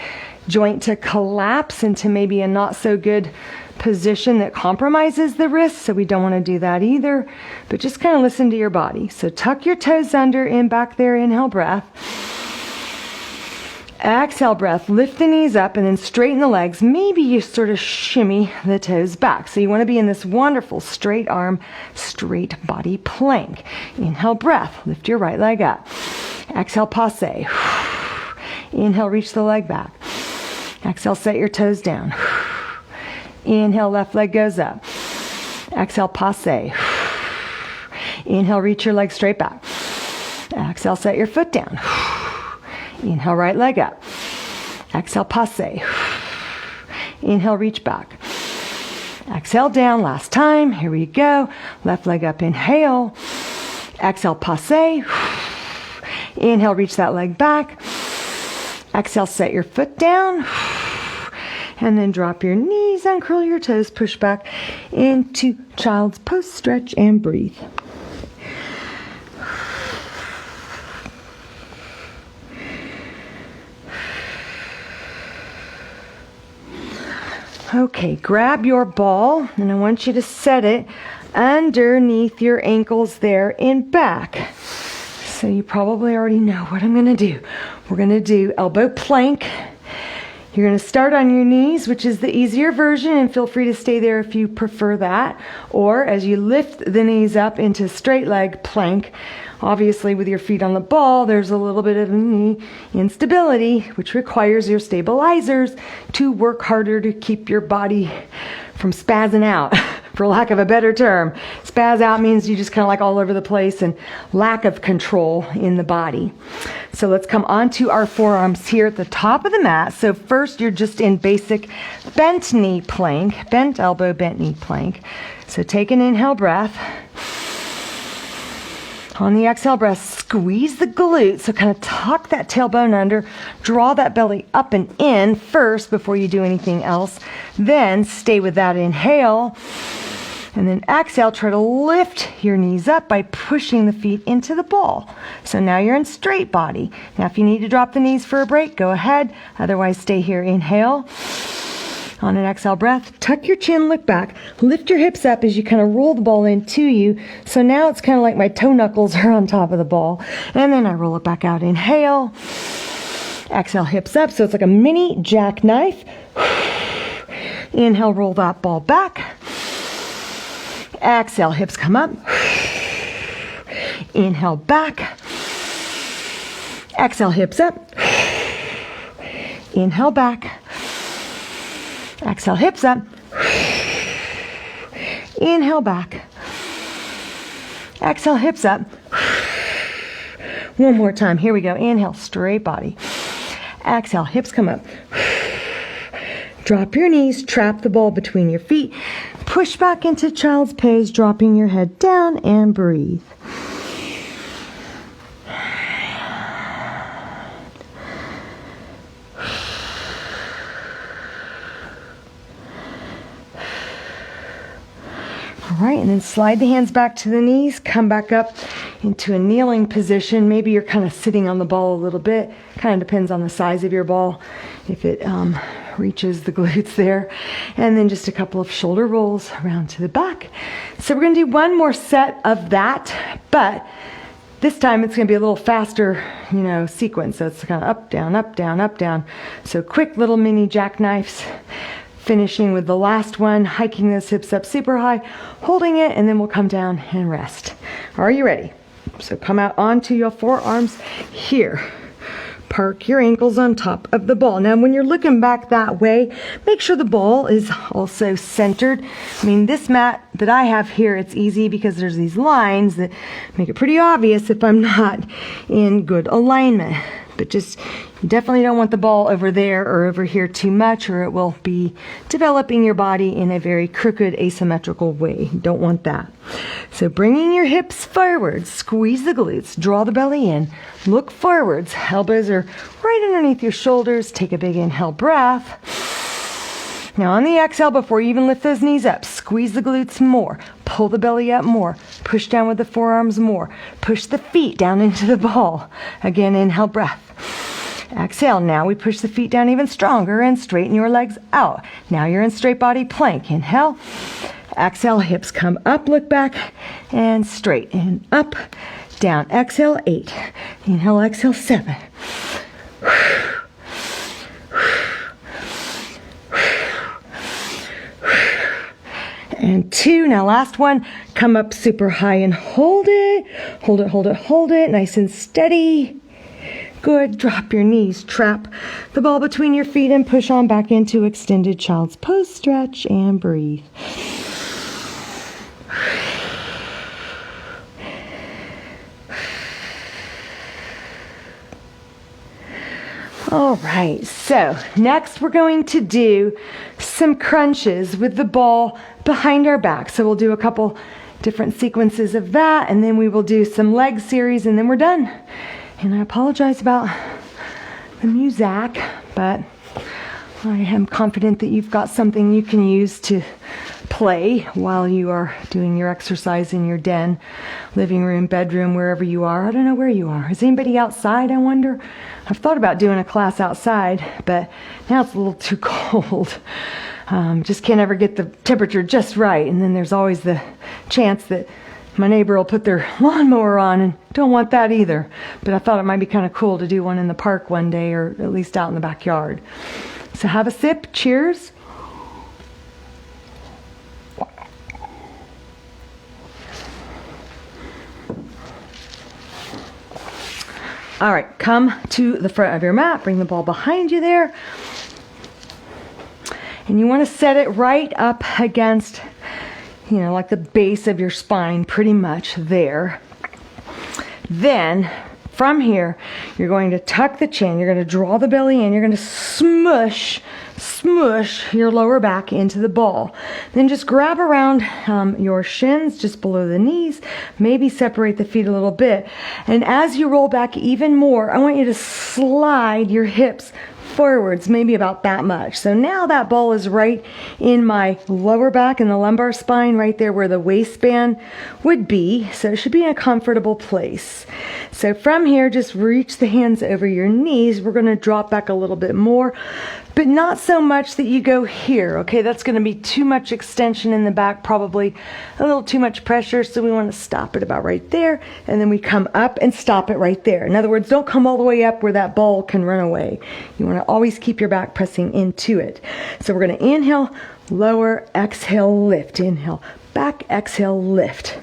joint to collapse into maybe a not so good position that compromises the wrist, so we don't want to do that either. But just kind of listen to your body. So tuck your toes under, in back there, inhale, breath. Exhale, breath. Lift the knees up and then straighten the legs. Maybe you sort of shimmy the toes back. So you want to be in this wonderful straight arm, straight body plank. Inhale, breath. Lift your right leg up. Exhale, passe. Inhale, reach the leg back. Exhale, set your toes down. Inhale, left leg goes up. Exhale, passe. Inhale, reach your leg straight back. Exhale, set your foot down. Inhale, right leg up. Exhale, passe. Inhale, reach back. Exhale, down. Last time. Here we go. Left leg up. Inhale. Exhale, passe. Inhale, reach that leg back. Exhale, set your foot down. And then drop your knees, uncurl your toes, push back into child's pose, stretch, and breathe. Okay, grab your ball, and I want you to set it underneath your ankles there in back. So you probably already know what I'm going to do. We're going to do elbow plank. You're going to start on your knees, which is the easier version, and feel free to stay there if you prefer that. Or as you lift the knees up into straight leg plank, obviously with your feet on the ball, there's a little bit of knee instability, which requires your stabilizers to work harder to keep your body from spazzing out, for lack of a better term. Spaz out means you just kind of like all over the place and lack of control in the body. So let's come onto our forearms here at the top of the mat. So first you're just in basic bent knee plank, bent elbow, bent knee plank. So take an inhale breath. On the exhale breath, squeeze the glutes. So kind of tuck that tailbone under, draw that belly up and in first before you do anything else. Then stay with that inhale. And then exhale, try to lift your knees up by pushing the feet into the ball. So now you're in straight body. Now if you need to drop the knees for a break, go ahead. Otherwise, stay here. Inhale. On an exhale breath, tuck your chin, look back, lift your hips up as you kind of roll the ball into you. So now it's kind of like my toe knuckles are on top of the ball. And then I roll it back out. Inhale. Exhale, hips up. So it's like a mini jackknife. Inhale, roll that ball back. Exhale, hips come up. Inhale, back. Exhale, hips up. Inhale, back. Exhale, hips up. Inhale, back. Exhale, hips up. One more time. Here we go. Inhale, straight body. Exhale, hips come up. Drop your knees, trap the ball between your feet. Push back into child's pose, dropping your head down, and breathe. All right, and then slide the hands back to the knees, come back up into a kneeling position. Maybe you're kind of sitting on the ball a little bit. Kind of depends on the size of your ball, if it reaches the glutes there. And then just a couple of shoulder rolls around to the back. So we're going to do one more set of that, but This time it's going to be a little faster, sequence. So it's kind of up, down, up, down, up, down. So quick little mini jackknifes. Finishing with the last one, hiking those hips up super high, holding it, and then we'll come down and rest. Are you ready? So come out onto your forearms here. Park your ankles on top of the ball. Now, when you're looking back that way, make sure the ball is also centered. I mean, this mat that I have here, it's easy because there's these lines that make it pretty obvious if I'm not in good alignment. But just, you definitely don't want the ball over there or over here too much, or it will be developing your body in a very crooked, asymmetrical way. Don't want that. So bringing your hips forward, squeeze the glutes, draw the belly in, look forwards. Elbows are right underneath your shoulders. Take a big inhale breath. Now on the exhale, before you even lift those knees up, squeeze the glutes more. Pull the belly up more. Push down with the forearms more. Push the feet down into the ball. Again, inhale breath. Exhale. Now we push the feet down even stronger and straighten your legs out. Now you're in straight body plank. Inhale. Exhale. Hips come up, look back, and straight. And up, down. Exhale, 8. Inhale, exhale, 7. And 2. Now last one. Come up super high and hold it. Hold it, hold it, hold it. Nice and steady. Good. Drop your knees. Trap the ball between your feet and push on back into extended child's pose. Stretch and breathe. All right, so next we're going to do some crunches with the ball behind our back. So we'll do a couple different sequences of that, and then we will do some leg series, and then we're done. And I apologize about the music, but I am confident that you've got something you can use to play while you are doing your exercise in your den, living room, bedroom, wherever you are. I don't know where you are. Is anybody outside, I wonder? I've thought about doing a class outside, but now it's a little too cold. Just can't ever get the temperature just right. And then there's always the chance that my neighbor will put their lawnmower on, and don't want that either. But I thought it might be kind of cool to do one in the park one day, or at least out in the backyard. So have a sip. Cheers. All right, come to the front of your mat. Bring the ball behind you there. And you want to set it right up against, like the base of your spine, pretty much there. Then, from here, you're going to tuck the chin. You're going to draw the belly in. You're going to smush your lower back into the ball. Then just grab around your shins just below the knees. Maybe separate the feet a little bit. And as you roll back even more, I want you to slide your hips forwards, maybe about that much. So now that ball is right in my lower back and the lumbar spine, right there where the waistband would be. So it should be in a comfortable place. So from here, just reach the hands over your knees. We're going to drop back a little bit more, but not so much that you go here. Okay, that's going to be too much extension in the back, probably a little too much pressure. So we want to stop it about right there. And then we come up and stop it right there. In other words, don't come all the way up where that ball can run away. You want to always keep your back pressing into it. So we're going to inhale, lower, exhale, lift. Inhale, back, exhale, lift.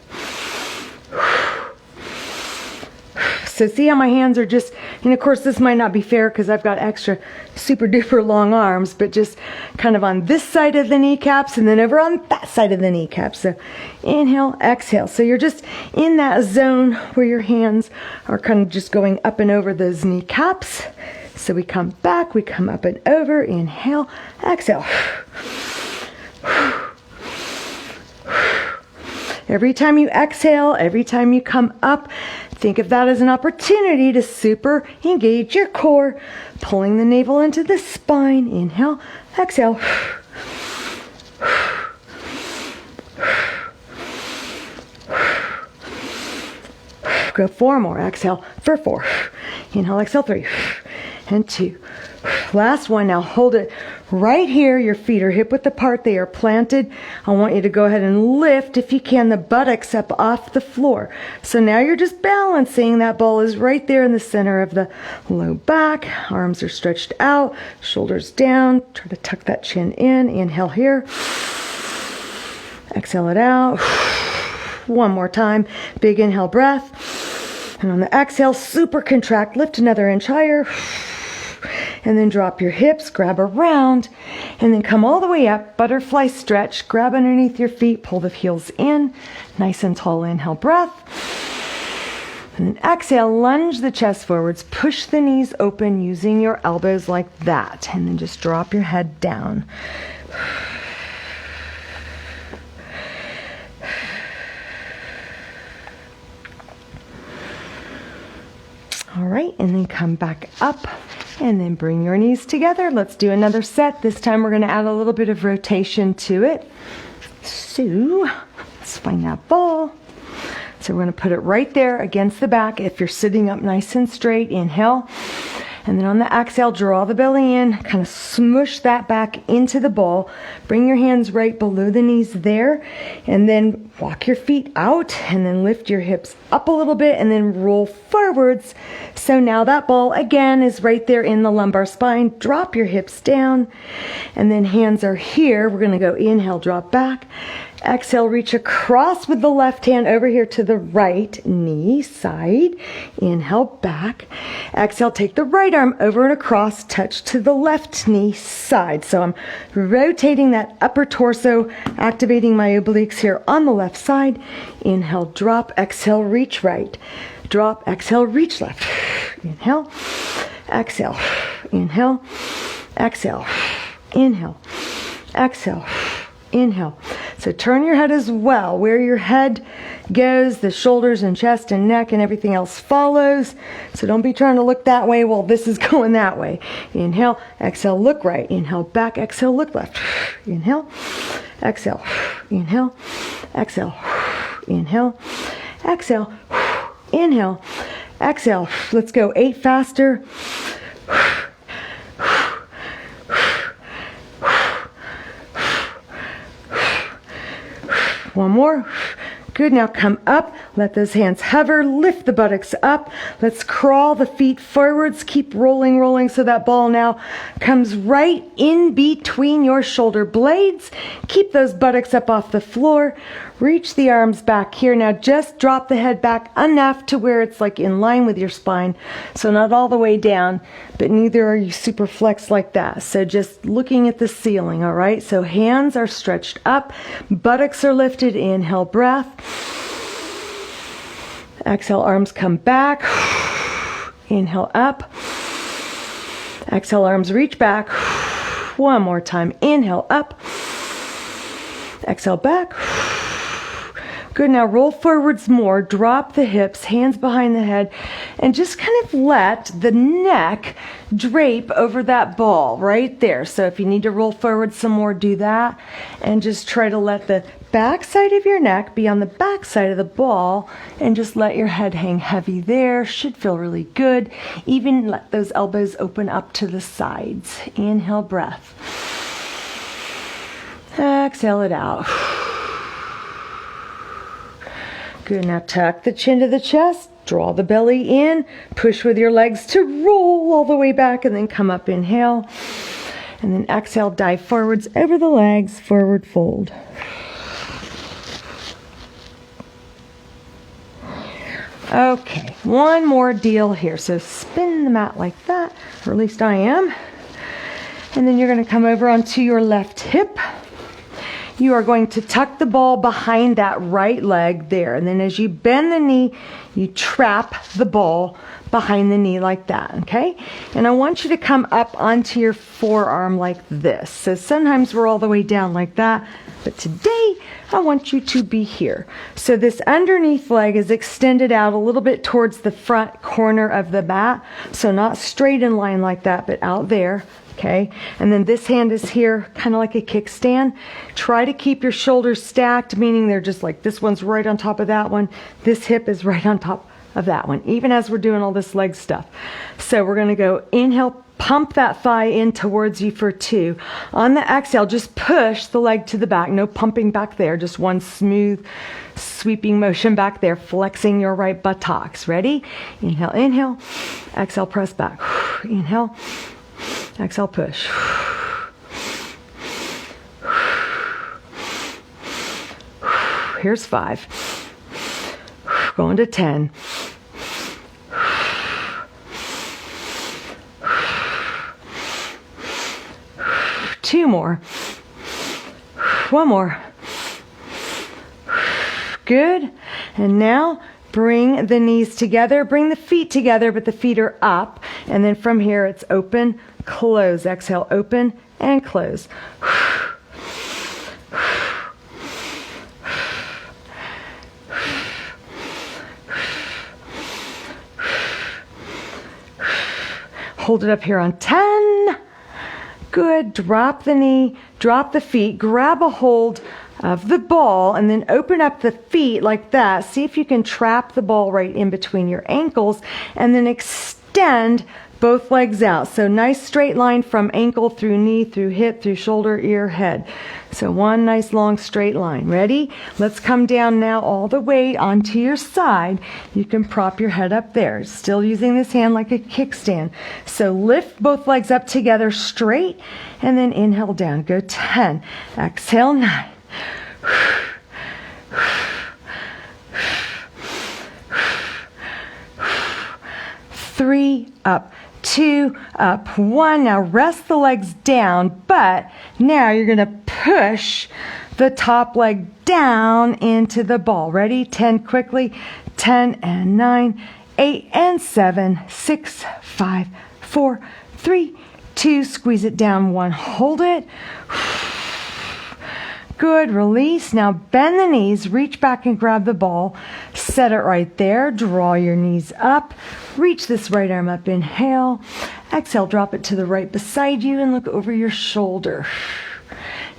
So see how my hands are just, and of course this might not be fair because I've got extra super duper long arms, but just kind of on this side of the kneecaps and then over on that side of the kneecaps. So inhale, exhale. So you're just in that zone where your hands are kind of just going up and over those kneecaps. So we come back, we come up and over, inhale, exhale. Every time you exhale, every time you come up, think of that as an opportunity to super engage your core, pulling the navel into the spine. Inhale, exhale. Go 4 more. Exhale for 4. Inhale, exhale 3 and 2. Last one. Now hold it Right here, your feet are hip width apart. They are planted. I want you to go ahead and lift, if you can, the buttocks up off the floor. So now you're just balancing. That ball is right there in the center of the low back. Arms are stretched out, shoulders down. Try to tuck that chin in. Inhale here. Exhale it out. One more time. Big inhale breath. And on the exhale, super contract. Lift another inch higher. And then drop your hips, grab around, and then come all the way up, butterfly stretch, grab underneath your feet, pull the heels in, nice and tall, inhale, breath. And then exhale, lunge the chest forwards, push the knees open using your elbows like that, and then just drop your head down. All right, and then come back up. And then bring your knees together. Let's do another set. This time we're going to add a little bit of rotation to it. So let's find that ball. So we're going to put it right there against the back. If you're sitting up nice and straight, inhale. And then on the exhale, draw the belly in, kind of smush that back into the ball. Bring your hands right below the knees there. And then walk your feet out and then lift your hips up a little bit and then roll forwards. So now that ball again is right there in the lumbar spine. Drop your hips down and then hands are here. We're going to go inhale, drop back. Exhale, reach across with the left hand over here to the right knee side. Inhale, back. Exhale, take the right arm over and across, touch to the left knee side. So I'm rotating that upper torso, activating my obliques here on the left side. Inhale, drop. Exhale, reach right. Drop. Exhale, reach left. Inhale. Exhale. Inhale. Exhale. Inhale. Exhale. Inhale. So turn your head as well. Where your head goes, the shoulders and chest and neck and everything else follows. So don't be trying to look that way while this is going that way. Inhale, exhale, look right. Inhale, back, exhale, look left. Inhale, exhale, inhale, exhale, inhale, exhale, inhale, exhale. Let's go 8 faster. One more. Good. Now come up. Let those hands hover. Lift the buttocks up. Let's crawl the feet forwards. Keep rolling, rolling. So that ball now comes right in between your shoulder blades. Keep those buttocks up off the floor. Reach the arms back here. Now just drop the head back enough to where it's like in line with your spine. So not all the way down, but neither are you super flexed like that. So just looking at the ceiling, all right? So hands are stretched up. Buttocks are lifted. Inhale, breath. Exhale, arms come back. Inhale, up. Exhale, arms reach back. One more time. Inhale, up. Exhale, back. Good. Now roll forwards more. Drop the hips, hands behind the head, and just kind of let the neck drape over that ball right there. So if you need to roll forward some more, do that. And just try to let the back side of your neck be on the back side of the ball and just let your head hang heavy there. Should feel really good. Even let those elbows open up to the sides. Inhale, breath. Exhale it out. Good. Now tuck the chin to the chest. Draw the belly in. Push with your legs to roll all the way back and then come up. Inhale. And then exhale, dive forwards over the legs, forward fold. Okay, one more deal here. So spin the mat like that, or at least I am. And then you're going to come over onto your left hip. You are going to tuck the ball behind that right leg there. And then as you bend the knee, you trap the ball behind the knee like that, okay? And I want you to come up onto your forearm like this. So sometimes we're all the way down like that, but today I want you to be here. So this underneath leg is extended out a little bit towards the front corner of the mat. So not straight in line like that, but out there. Okay, and then this hand is here, kind of like a kickstand. Try to keep your shoulders stacked, meaning they're just like this one's right on top of that one. This hip is right on top of that one, even as we're doing all this leg stuff. So we're going to go inhale, Pump that thigh in towards you for 2. On the exhale, just push the leg to the back. No pumping back there. Just one smooth, sweeping motion back there, flexing your right buttocks. Ready? Inhale, inhale. Exhale, press back. Inhale. Exhale, push. Here's 5. Going to 10. 2 more. 1 more. Good. And now bring the knees together. Bring the feet together, but the feet are up. And then from here, it's open, close. Exhale, open and close. Hold it up here on 10. Good. Drop the knee, drop the feet, grab a hold of the ball, and then open up the feet like that. See if you can trap the ball right in between your ankles, and then extend both legs out. So nice straight line from ankle through knee, through hip, through shoulder, ear, head. So one nice long straight line. Ready? Let's come down now all the way onto your side. You can prop your head up there. Still using this hand like a kickstand. So lift both legs up together straight, and then inhale down. Go 10. Exhale 9. 3, up. 2, up. 1. Now rest the legs down, but now you're going to push the top leg down into the ball. Ready? 10 quickly. 10 and 9, 8 and 7, 6, 5, 4, 3, 2. Squeeze it down. 1. Hold it. Good. Release. Now bend the knees. Reach back and grab the ball. Set it right there. Draw your knees up. Reach this right arm up. Inhale. Exhale. Drop it to the right beside you and look over your shoulder.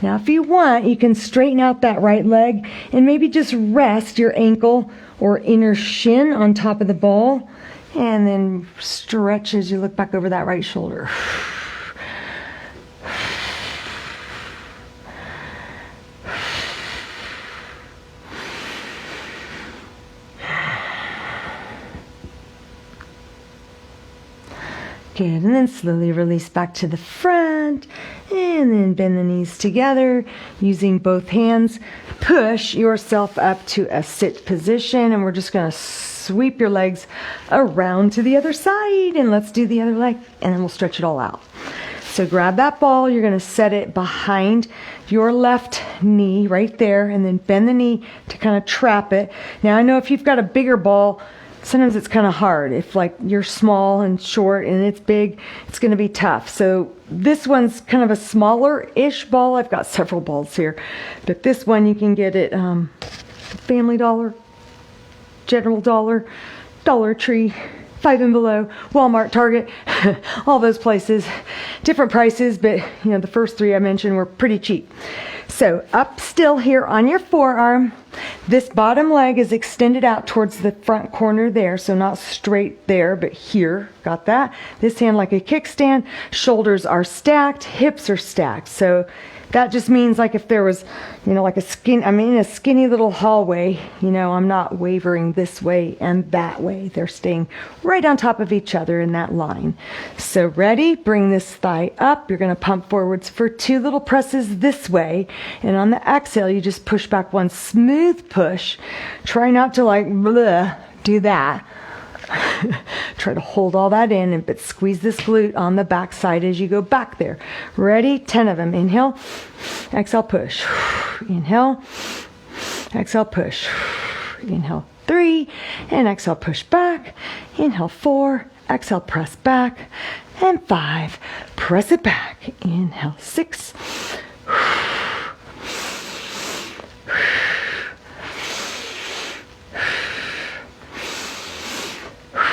Now if you want, you can straighten out that right leg and maybe just rest your ankle or inner shin on top of the ball, and then stretch as you look back over that right shoulder. Good, and then slowly release back to the front, and then bend the knees together using both hands. Push yourself up to a sit position, and we're just going to sweep your legs around to the other side, and let's do the other leg, and then we'll stretch it all out. So grab that ball, you're going to set it behind your left knee right there, and then bend the knee to kind of trap it. Now I know if you've got a bigger ball, sometimes it's kind of hard. If like you're small and short and it's big, it's going to be tough. So this one's kind of a smaller-ish ball. I've got several balls here, but this one you can get at Family Dollar, General Dollar, Dollar Tree, Five and Below, Walmart, Target, all those places. Different prices, but you know the first 3 I mentioned were pretty cheap. So up still here on your forearm. This bottom leg is extended out towards the front corner there, so not straight there, but here. Got that? This hand like a kickstand. Shoulders are stacked, hips are stacked. So that just means like if there was, you know, like I'm in a skinny little hallway, you know, I'm not wavering this way and that way. They're staying right on top of each other in that line. So ready? Bring this thigh up. You're going to pump forwards for 2 little presses this way. And on the exhale, you just push back 1 smooth push. Try not to like do that. Try to hold all that in, but squeeze this glute on the back side as you go back there. Ready? 10 of them. Inhale, exhale, push. Inhale, exhale, push. Inhale, 3, and exhale, push back. Inhale, 4, exhale, press back. And 5, press it back. Inhale, 6.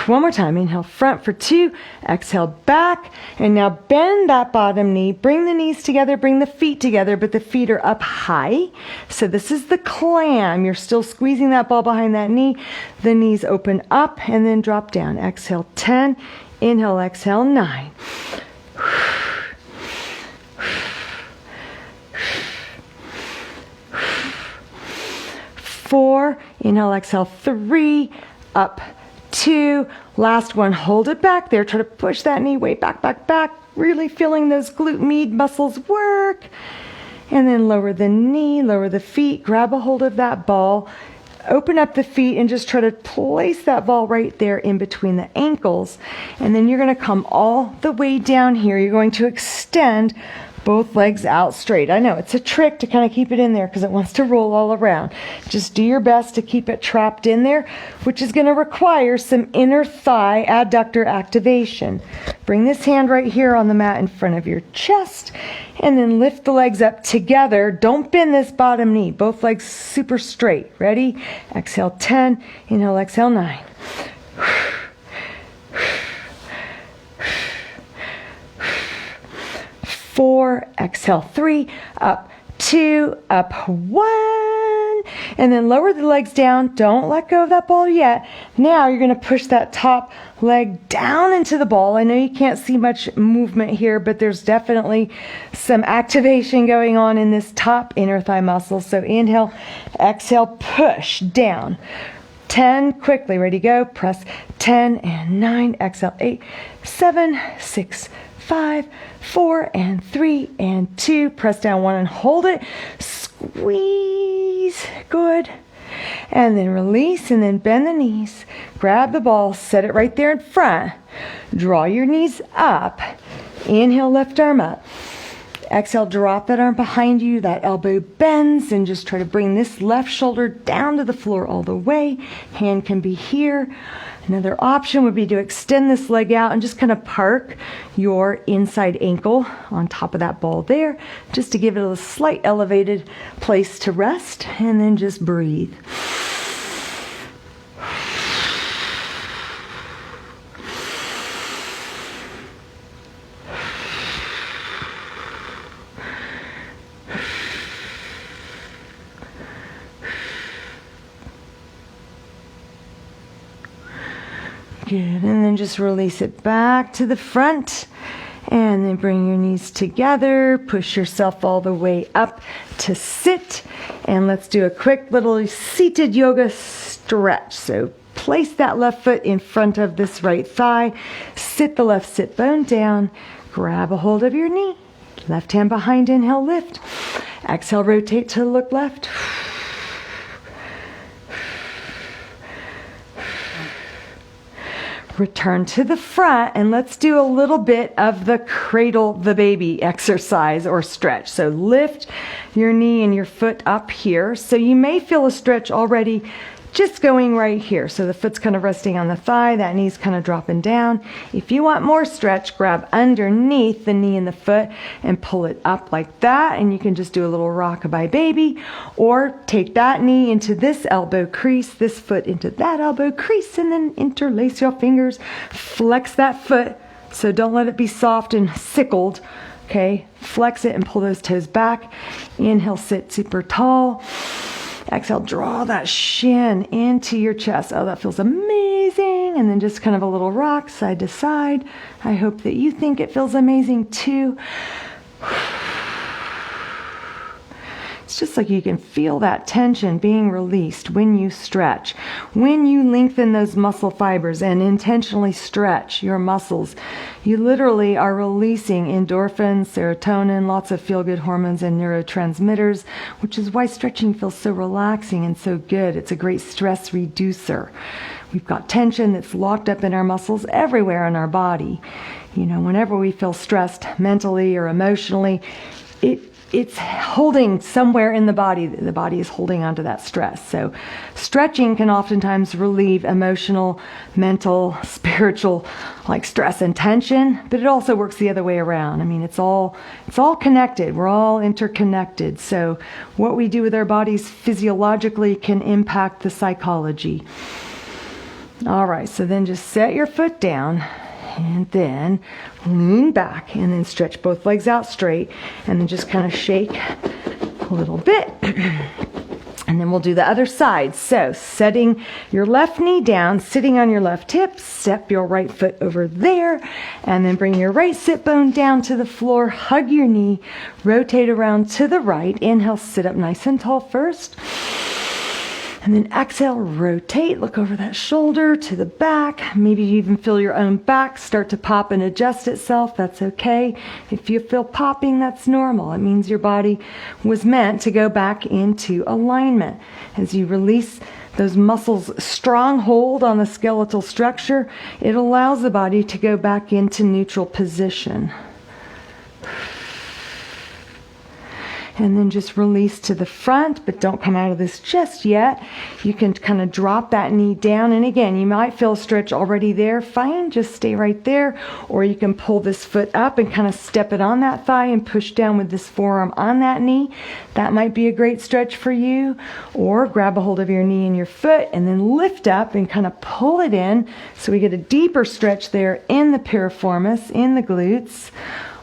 One more time. Inhale, front for 2. Exhale, back. And now bend that bottom knee. Bring the knees together. Bring the feet together, but the feet are up high. So this is the clam. You're still squeezing that ball behind that knee. The knees open up and then drop down. Exhale, 10. Inhale, exhale, 9. 4, inhale, exhale, 3, up, 2, last one, hold it back there, try to push that knee way back, back, back, really feeling those glute med muscles work, and then lower the knee, lower the feet, grab a hold of that ball, open up the feet and just try to place that ball right there in between the ankles, and then you're going to come all the way down here. You're going to extend both legs out straight. I know it's a trick to kind of keep it in there because it wants to roll all around. Just do your best to keep it trapped in there, which is going to require some inner thigh adductor activation. Bring this hand right here on the mat in front of your chest, and then lift the legs up together. Don't bend this bottom knee. Both legs super straight. Ready? Exhale 10, inhale, exhale 9. 4, exhale 3, up 2, up 1, and then lower the legs down. Don't let go of that ball yet. Now you're going to push that top leg down into the ball. I know you can't see much movement here, but there's definitely some activation going on in this top inner thigh muscle. So inhale, exhale, push down. 10, quickly, ready, go, press 10 and 9, exhale 8, 7, 6, 5, 4, and 3, and 2. Press down 1 and hold it. Squeeze. Good. And then release, and then bend the knees. Grab the ball, set it right there in front. Draw your knees up. Inhale, left arm up. Exhale, drop that arm behind you. That elbow bends, and just try to bring this left shoulder down to the floor all the way. Hand can be here. Another option would be to extend this leg out and just kind of park your inside ankle on top of that ball there, just to give it a slight elevated place to rest, and then just breathe. Good, and then just release it back to the front, and then bring your knees together, push yourself all the way up to sit, and let's do a quick little seated yoga stretch. So place that left foot in front of this right thigh, sit the left sit bone down, grab a hold of your knee, left hand behind, inhale, lift, exhale, rotate to look left. Return to the front, and let's do a little bit of the cradle the baby exercise or stretch. So lift your knee and your foot up here. So you may feel a stretch already just going right here. So the foot's kind of resting on the thigh, that knee's kind of dropping down. If you want more stretch, grab underneath the knee and the foot and pull it up like that, and you can just do a little rockabye baby, or take that knee into this elbow crease, this foot into that elbow crease, and then interlace your fingers, flex that foot, so don't let it be soft and sickled. Okay, flex it and pull those toes back. Inhale, sit super tall. Exhale, draw that shin into your chest. Oh, that feels amazing. And then just kind of a little rock side to side. I hope that you think it feels amazing too. It's just like you can feel that tension being released when you stretch. When you lengthen those muscle fibers and intentionally stretch your muscles, you literally are releasing endorphins, serotonin, lots of feel-good hormones and neurotransmitters, which is why stretching feels so relaxing and so good. It's a great stress reducer. We've got tension that's locked up in our muscles everywhere in our body. You know, whenever we feel stressed mentally or emotionally, it's holding somewhere in the body. The body is holding onto that stress. So stretching can oftentimes relieve emotional, mental, spiritual, like stress and tension, but it also works the other way around. I mean, it's all connected. We're all interconnected. So what we do with our bodies physiologically can impact the psychology. All right, so then just set your foot down, and then lean back, and then stretch both legs out straight, and then just kind of shake a little bit. And then we'll do the other side. So setting your left knee down, sitting on your left hip, step your right foot over there, and then bring your right sit bone down to the floor, hug your knee, rotate around to the right. Inhale, sit up nice and tall first. And then exhale, rotate, look over that shoulder to the back. Maybe you even feel your own back start to pop and adjust itself. That's okay. If you feel popping, that's normal. It means your body was meant to go back into alignment. As you release those muscles' strong hold on the skeletal structure, it allows the body to go back into neutral position. And then just release to the front, but don't come out of this just yet. You can kind of drop that knee down. And again, you might feel a stretch already there. Fine, just stay right there. Or you can pull this foot up and kind of step it on that thigh and push down with this forearm on that knee. That might be a great stretch for you. Or grab a hold of your knee and your foot and then lift up and kind of pull it in. So we get a deeper stretch there in the piriformis, in the glutes.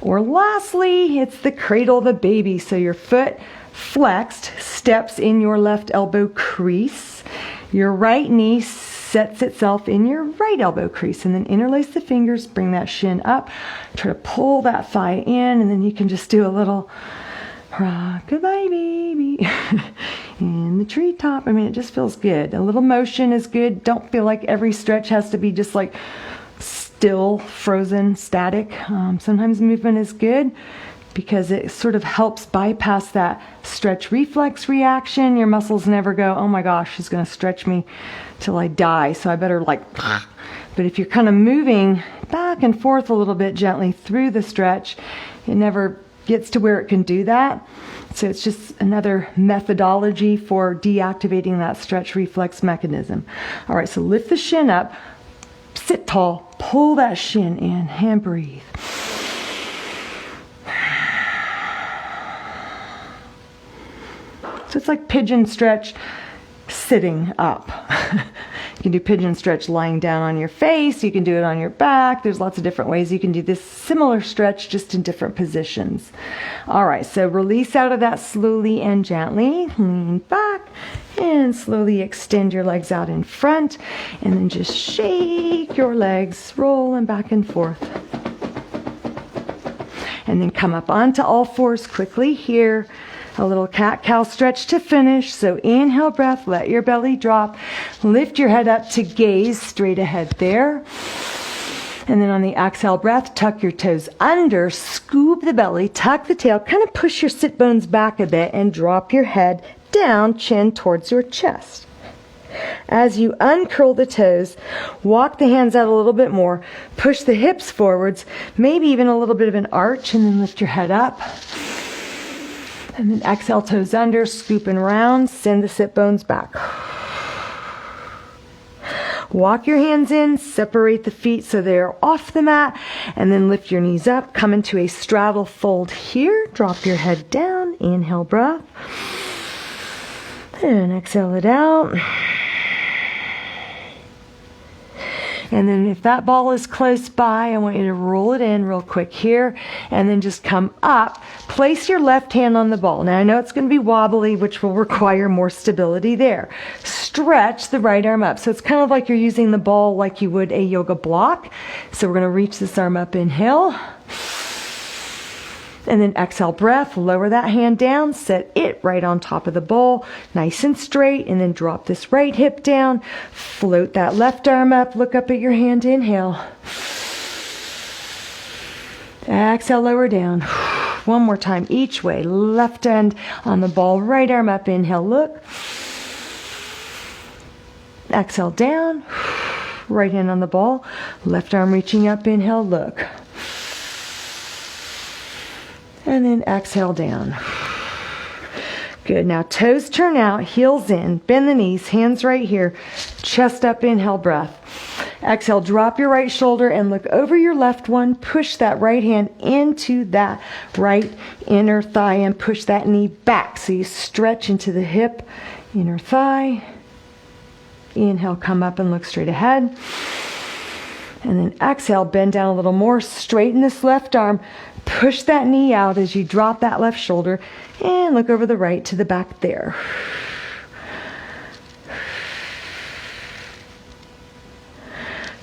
Or lastly, it's the cradle of the baby. So your foot flexed steps in your left elbow crease. Your right knee sets itself in your right elbow crease. And then interlace the fingers, bring that shin up. Try to pull that thigh in, and then you can just do a little rock-a-bye baby in the treetop. I mean, it just feels good. A little motion is good. Don't feel like every stretch has to be just like still, frozen, static. Sometimes movement is good because it sort of helps bypass that stretch reflex reaction. Your muscles never go, oh my gosh, she's going to stretch me till I die, so I better like. But if you're kind of moving back and forth a little bit gently through the stretch, it never gets to where it can do that. So it's just another methodology for deactivating that stretch reflex mechanism. All right, so lift the shin up. Sit tall, pull that shin in, and breathe. So it's like pigeon stretch sitting up. You can do pigeon stretch lying down on your face. You can do it on your back. There's lots of different ways you can do this similar stretch just in different positions. All right, so release out of that slowly and gently. Lean back and slowly extend your legs out in front. And then just shake your legs, rolling back and forth. And then come up onto all fours quickly here. A little cat-cow stretch to finish. So inhale breath, let your belly drop. Lift your head up to gaze straight ahead there. And then on the exhale breath, tuck your toes under, scoop the belly, tuck the tail, kind of push your sit bones back a bit and drop your head down, chin towards your chest. As you uncurl the toes, walk the hands out a little bit more, push the hips forwards, maybe even a little bit of an arch, and then lift your head up. And then exhale, toes under, scoop and round, send the sit bones back. Walk your hands in, separate the feet so they're off the mat, and then lift your knees up. Come into a straddle fold here. Drop your head down. Inhale, breath. And exhale it out. And then if that ball is close by, I want you to roll it in real quick here, and then just come up. Place your left hand on the ball. Now I know it's going to be wobbly, which will require more stability there. Stretch the right arm up. So it's kind of like you're using the ball like you would a yoga block. So we're going to reach this arm up, inhale. And then exhale, breath, lower that hand down, set it right on top of the ball, nice and straight, and then drop this right hip down, float that left arm up, look up at your hand, inhale. Exhale, lower down. One more time each way, left hand on the ball, right arm up, inhale, look. Exhale, down, right hand on the ball, left arm reaching up, inhale, look. And then exhale down. Good. Now toes turn out, heels in, bend the knees, hands right here, chest up, inhale, breath. Exhale, drop your right shoulder and look over your left one. Push that right hand into that right inner thigh and push that knee back. So you stretch into the hip, inner thigh. Inhale, come up and look straight ahead. And then exhale, bend down a little more, straighten this left arm. Push that knee out as you drop that left shoulder and look over the right to the back there.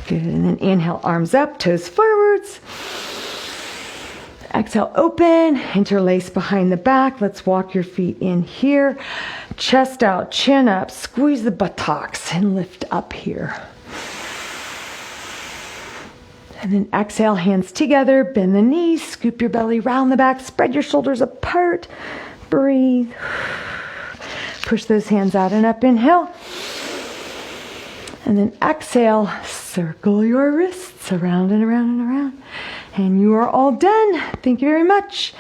Good, and then inhale, arms up, toes forwards. Exhale, open, interlace behind the back. Let's walk your feet in here. Chest out, chin up, squeeze the buttocks and lift up here. And then exhale, hands together, bend the knees, scoop your belly round the back, spread your shoulders apart, breathe. Push those hands out and up, inhale. And then exhale, circle your wrists around and around and around. And you are all done. Thank you very much.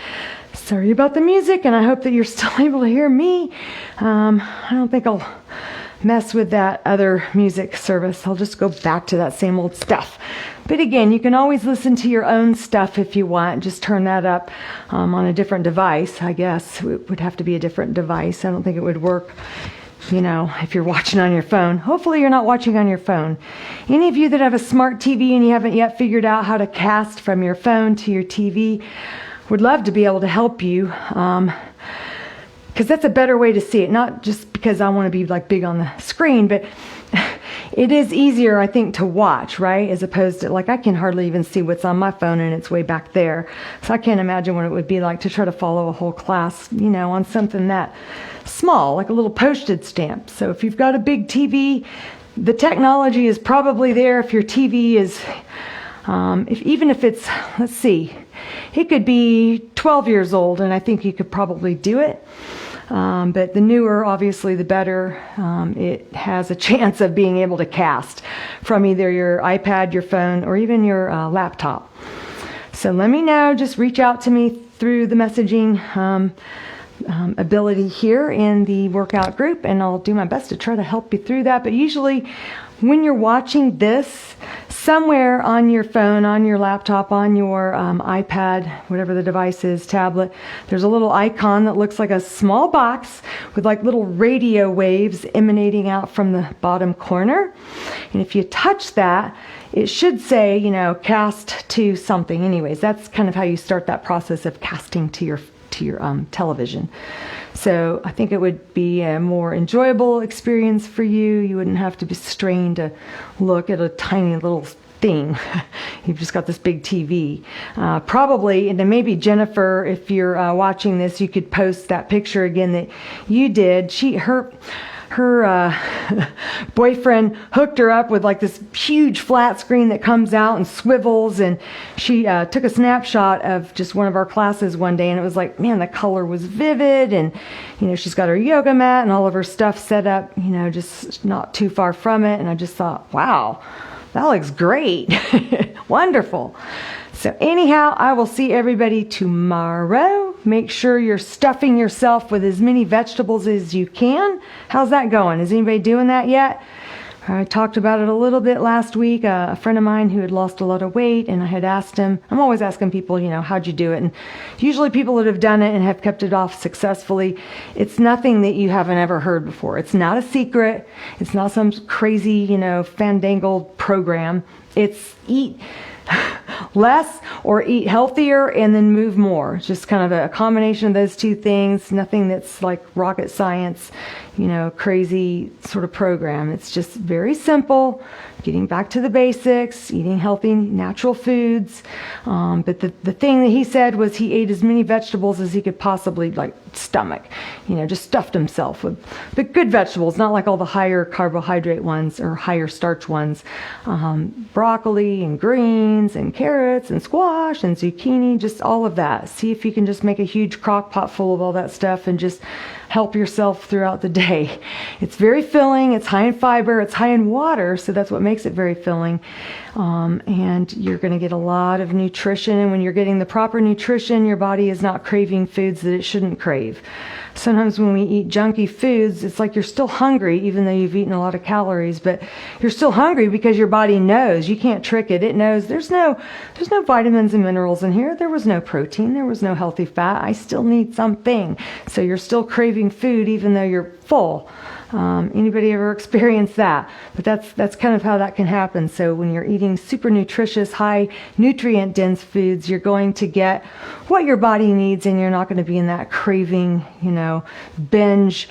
Sorry about the music, and I hope that you're still able to hear me. I don't think I'll mess with that other music service. I'll just go back to that same old stuff. But again, you can always listen to your own stuff if you want. Just turn that up on a different device, I guess. It would have to be a different device. I don't think it would work, you know, if you're watching on your phone. Hopefully you're not watching on your phone. Any of you that have a smart TV and you haven't yet figured out how to cast from your phone to your TV, would love to be able to help you. Because that's a better way to see it. Not just because I want to be like big on the screen, but it is easier, I think, to watch, right? As opposed to, like, I can hardly even see what's on my phone and it's way back there. So I can't imagine what it would be like to try to follow a whole class, you know, on something that small, like a little postage stamp. So if you've got a big TV, the technology is probably there. If your TV is, even if it's, let's see, it could be 12 years old, and I think you could probably do it. But the newer, obviously, the better. It has a chance of being able to cast from either your iPad, your phone, or even your laptop. So let me know. Just reach out to me through the messaging ability here in the workout group, and I'll do my best to try to help you through that. But usually when you're watching this, somewhere on your phone, on your laptop, on your iPad, whatever the device is, tablet, there's a little icon that looks like a small box with like little radio waves emanating out from the bottom corner. And if you touch that, it should say, you know, cast to something. Anyways, that's kind of how you start that process of casting to your television. So I think it would be a more enjoyable experience for you. You wouldn't have to be strained to look at a tiny little thing. You've just got this big TV. Probably, and then maybe Jennifer, if you're watching this, you could post that picture again that you did. Her boyfriend hooked her up with like this huge flat screen that comes out and swivels, and she took a snapshot of just one of our classes one day, and it was like, man, the color was vivid, and you know, she's got her yoga mat and all of her stuff set up, you know, just not too far from it, and I just thought, wow, that looks great. Wonderful. So anyhow, I will see everybody tomorrow. Make sure you're stuffing yourself with as many vegetables as you can. How's that going? Is anybody doing that yet? I talked about it a little bit last week. A friend of mine who had lost a lot of weight, and I had asked him, I'm always asking people, you know, how'd you do it? And usually people that have done it and have kept it off successfully, it's nothing that you haven't ever heard before. It's not a secret. It's not some crazy, you know, fandangled program. It's eat less or eat healthier and then move more. It's just kind of a combination of those two things. Nothing that's like rocket science, you know, crazy sort of program. It's just very simple, getting back to the basics, eating healthy, natural foods. But the thing that he said was he ate as many vegetables as he could possibly like stomach, you know, just stuffed himself with but good vegetables, not like all the higher carbohydrate ones or higher starch ones. Broccoli and greens and carrots and squash and zucchini, just all of that. See if you can just make a huge crock pot full of all that stuff and just help yourself throughout the day. It's very filling, it's high in fiber, it's high in water, so that's what makes it very filling. And you're going to get a lot of nutrition, and when you're getting the proper nutrition, your body is not craving foods that it shouldn't crave. Sometimes when we eat junky foods, it's like you're still hungry even though you've eaten a lot of calories, but you're still hungry because your body knows. You can't trick it. It knows there's no vitamins and minerals in here. There was no protein. There was no healthy fat. I still need something. So you're still craving food even though you're full. Anybody ever experienced that? But that's kind of how that can happen. So when you're eating super nutritious, high nutrient dense foods, you're going to get what your body needs, and you're not going to be in that craving, you know, binge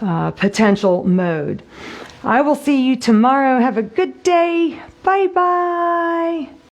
potential mode. I will see you tomorrow. Have a good day. Bye bye.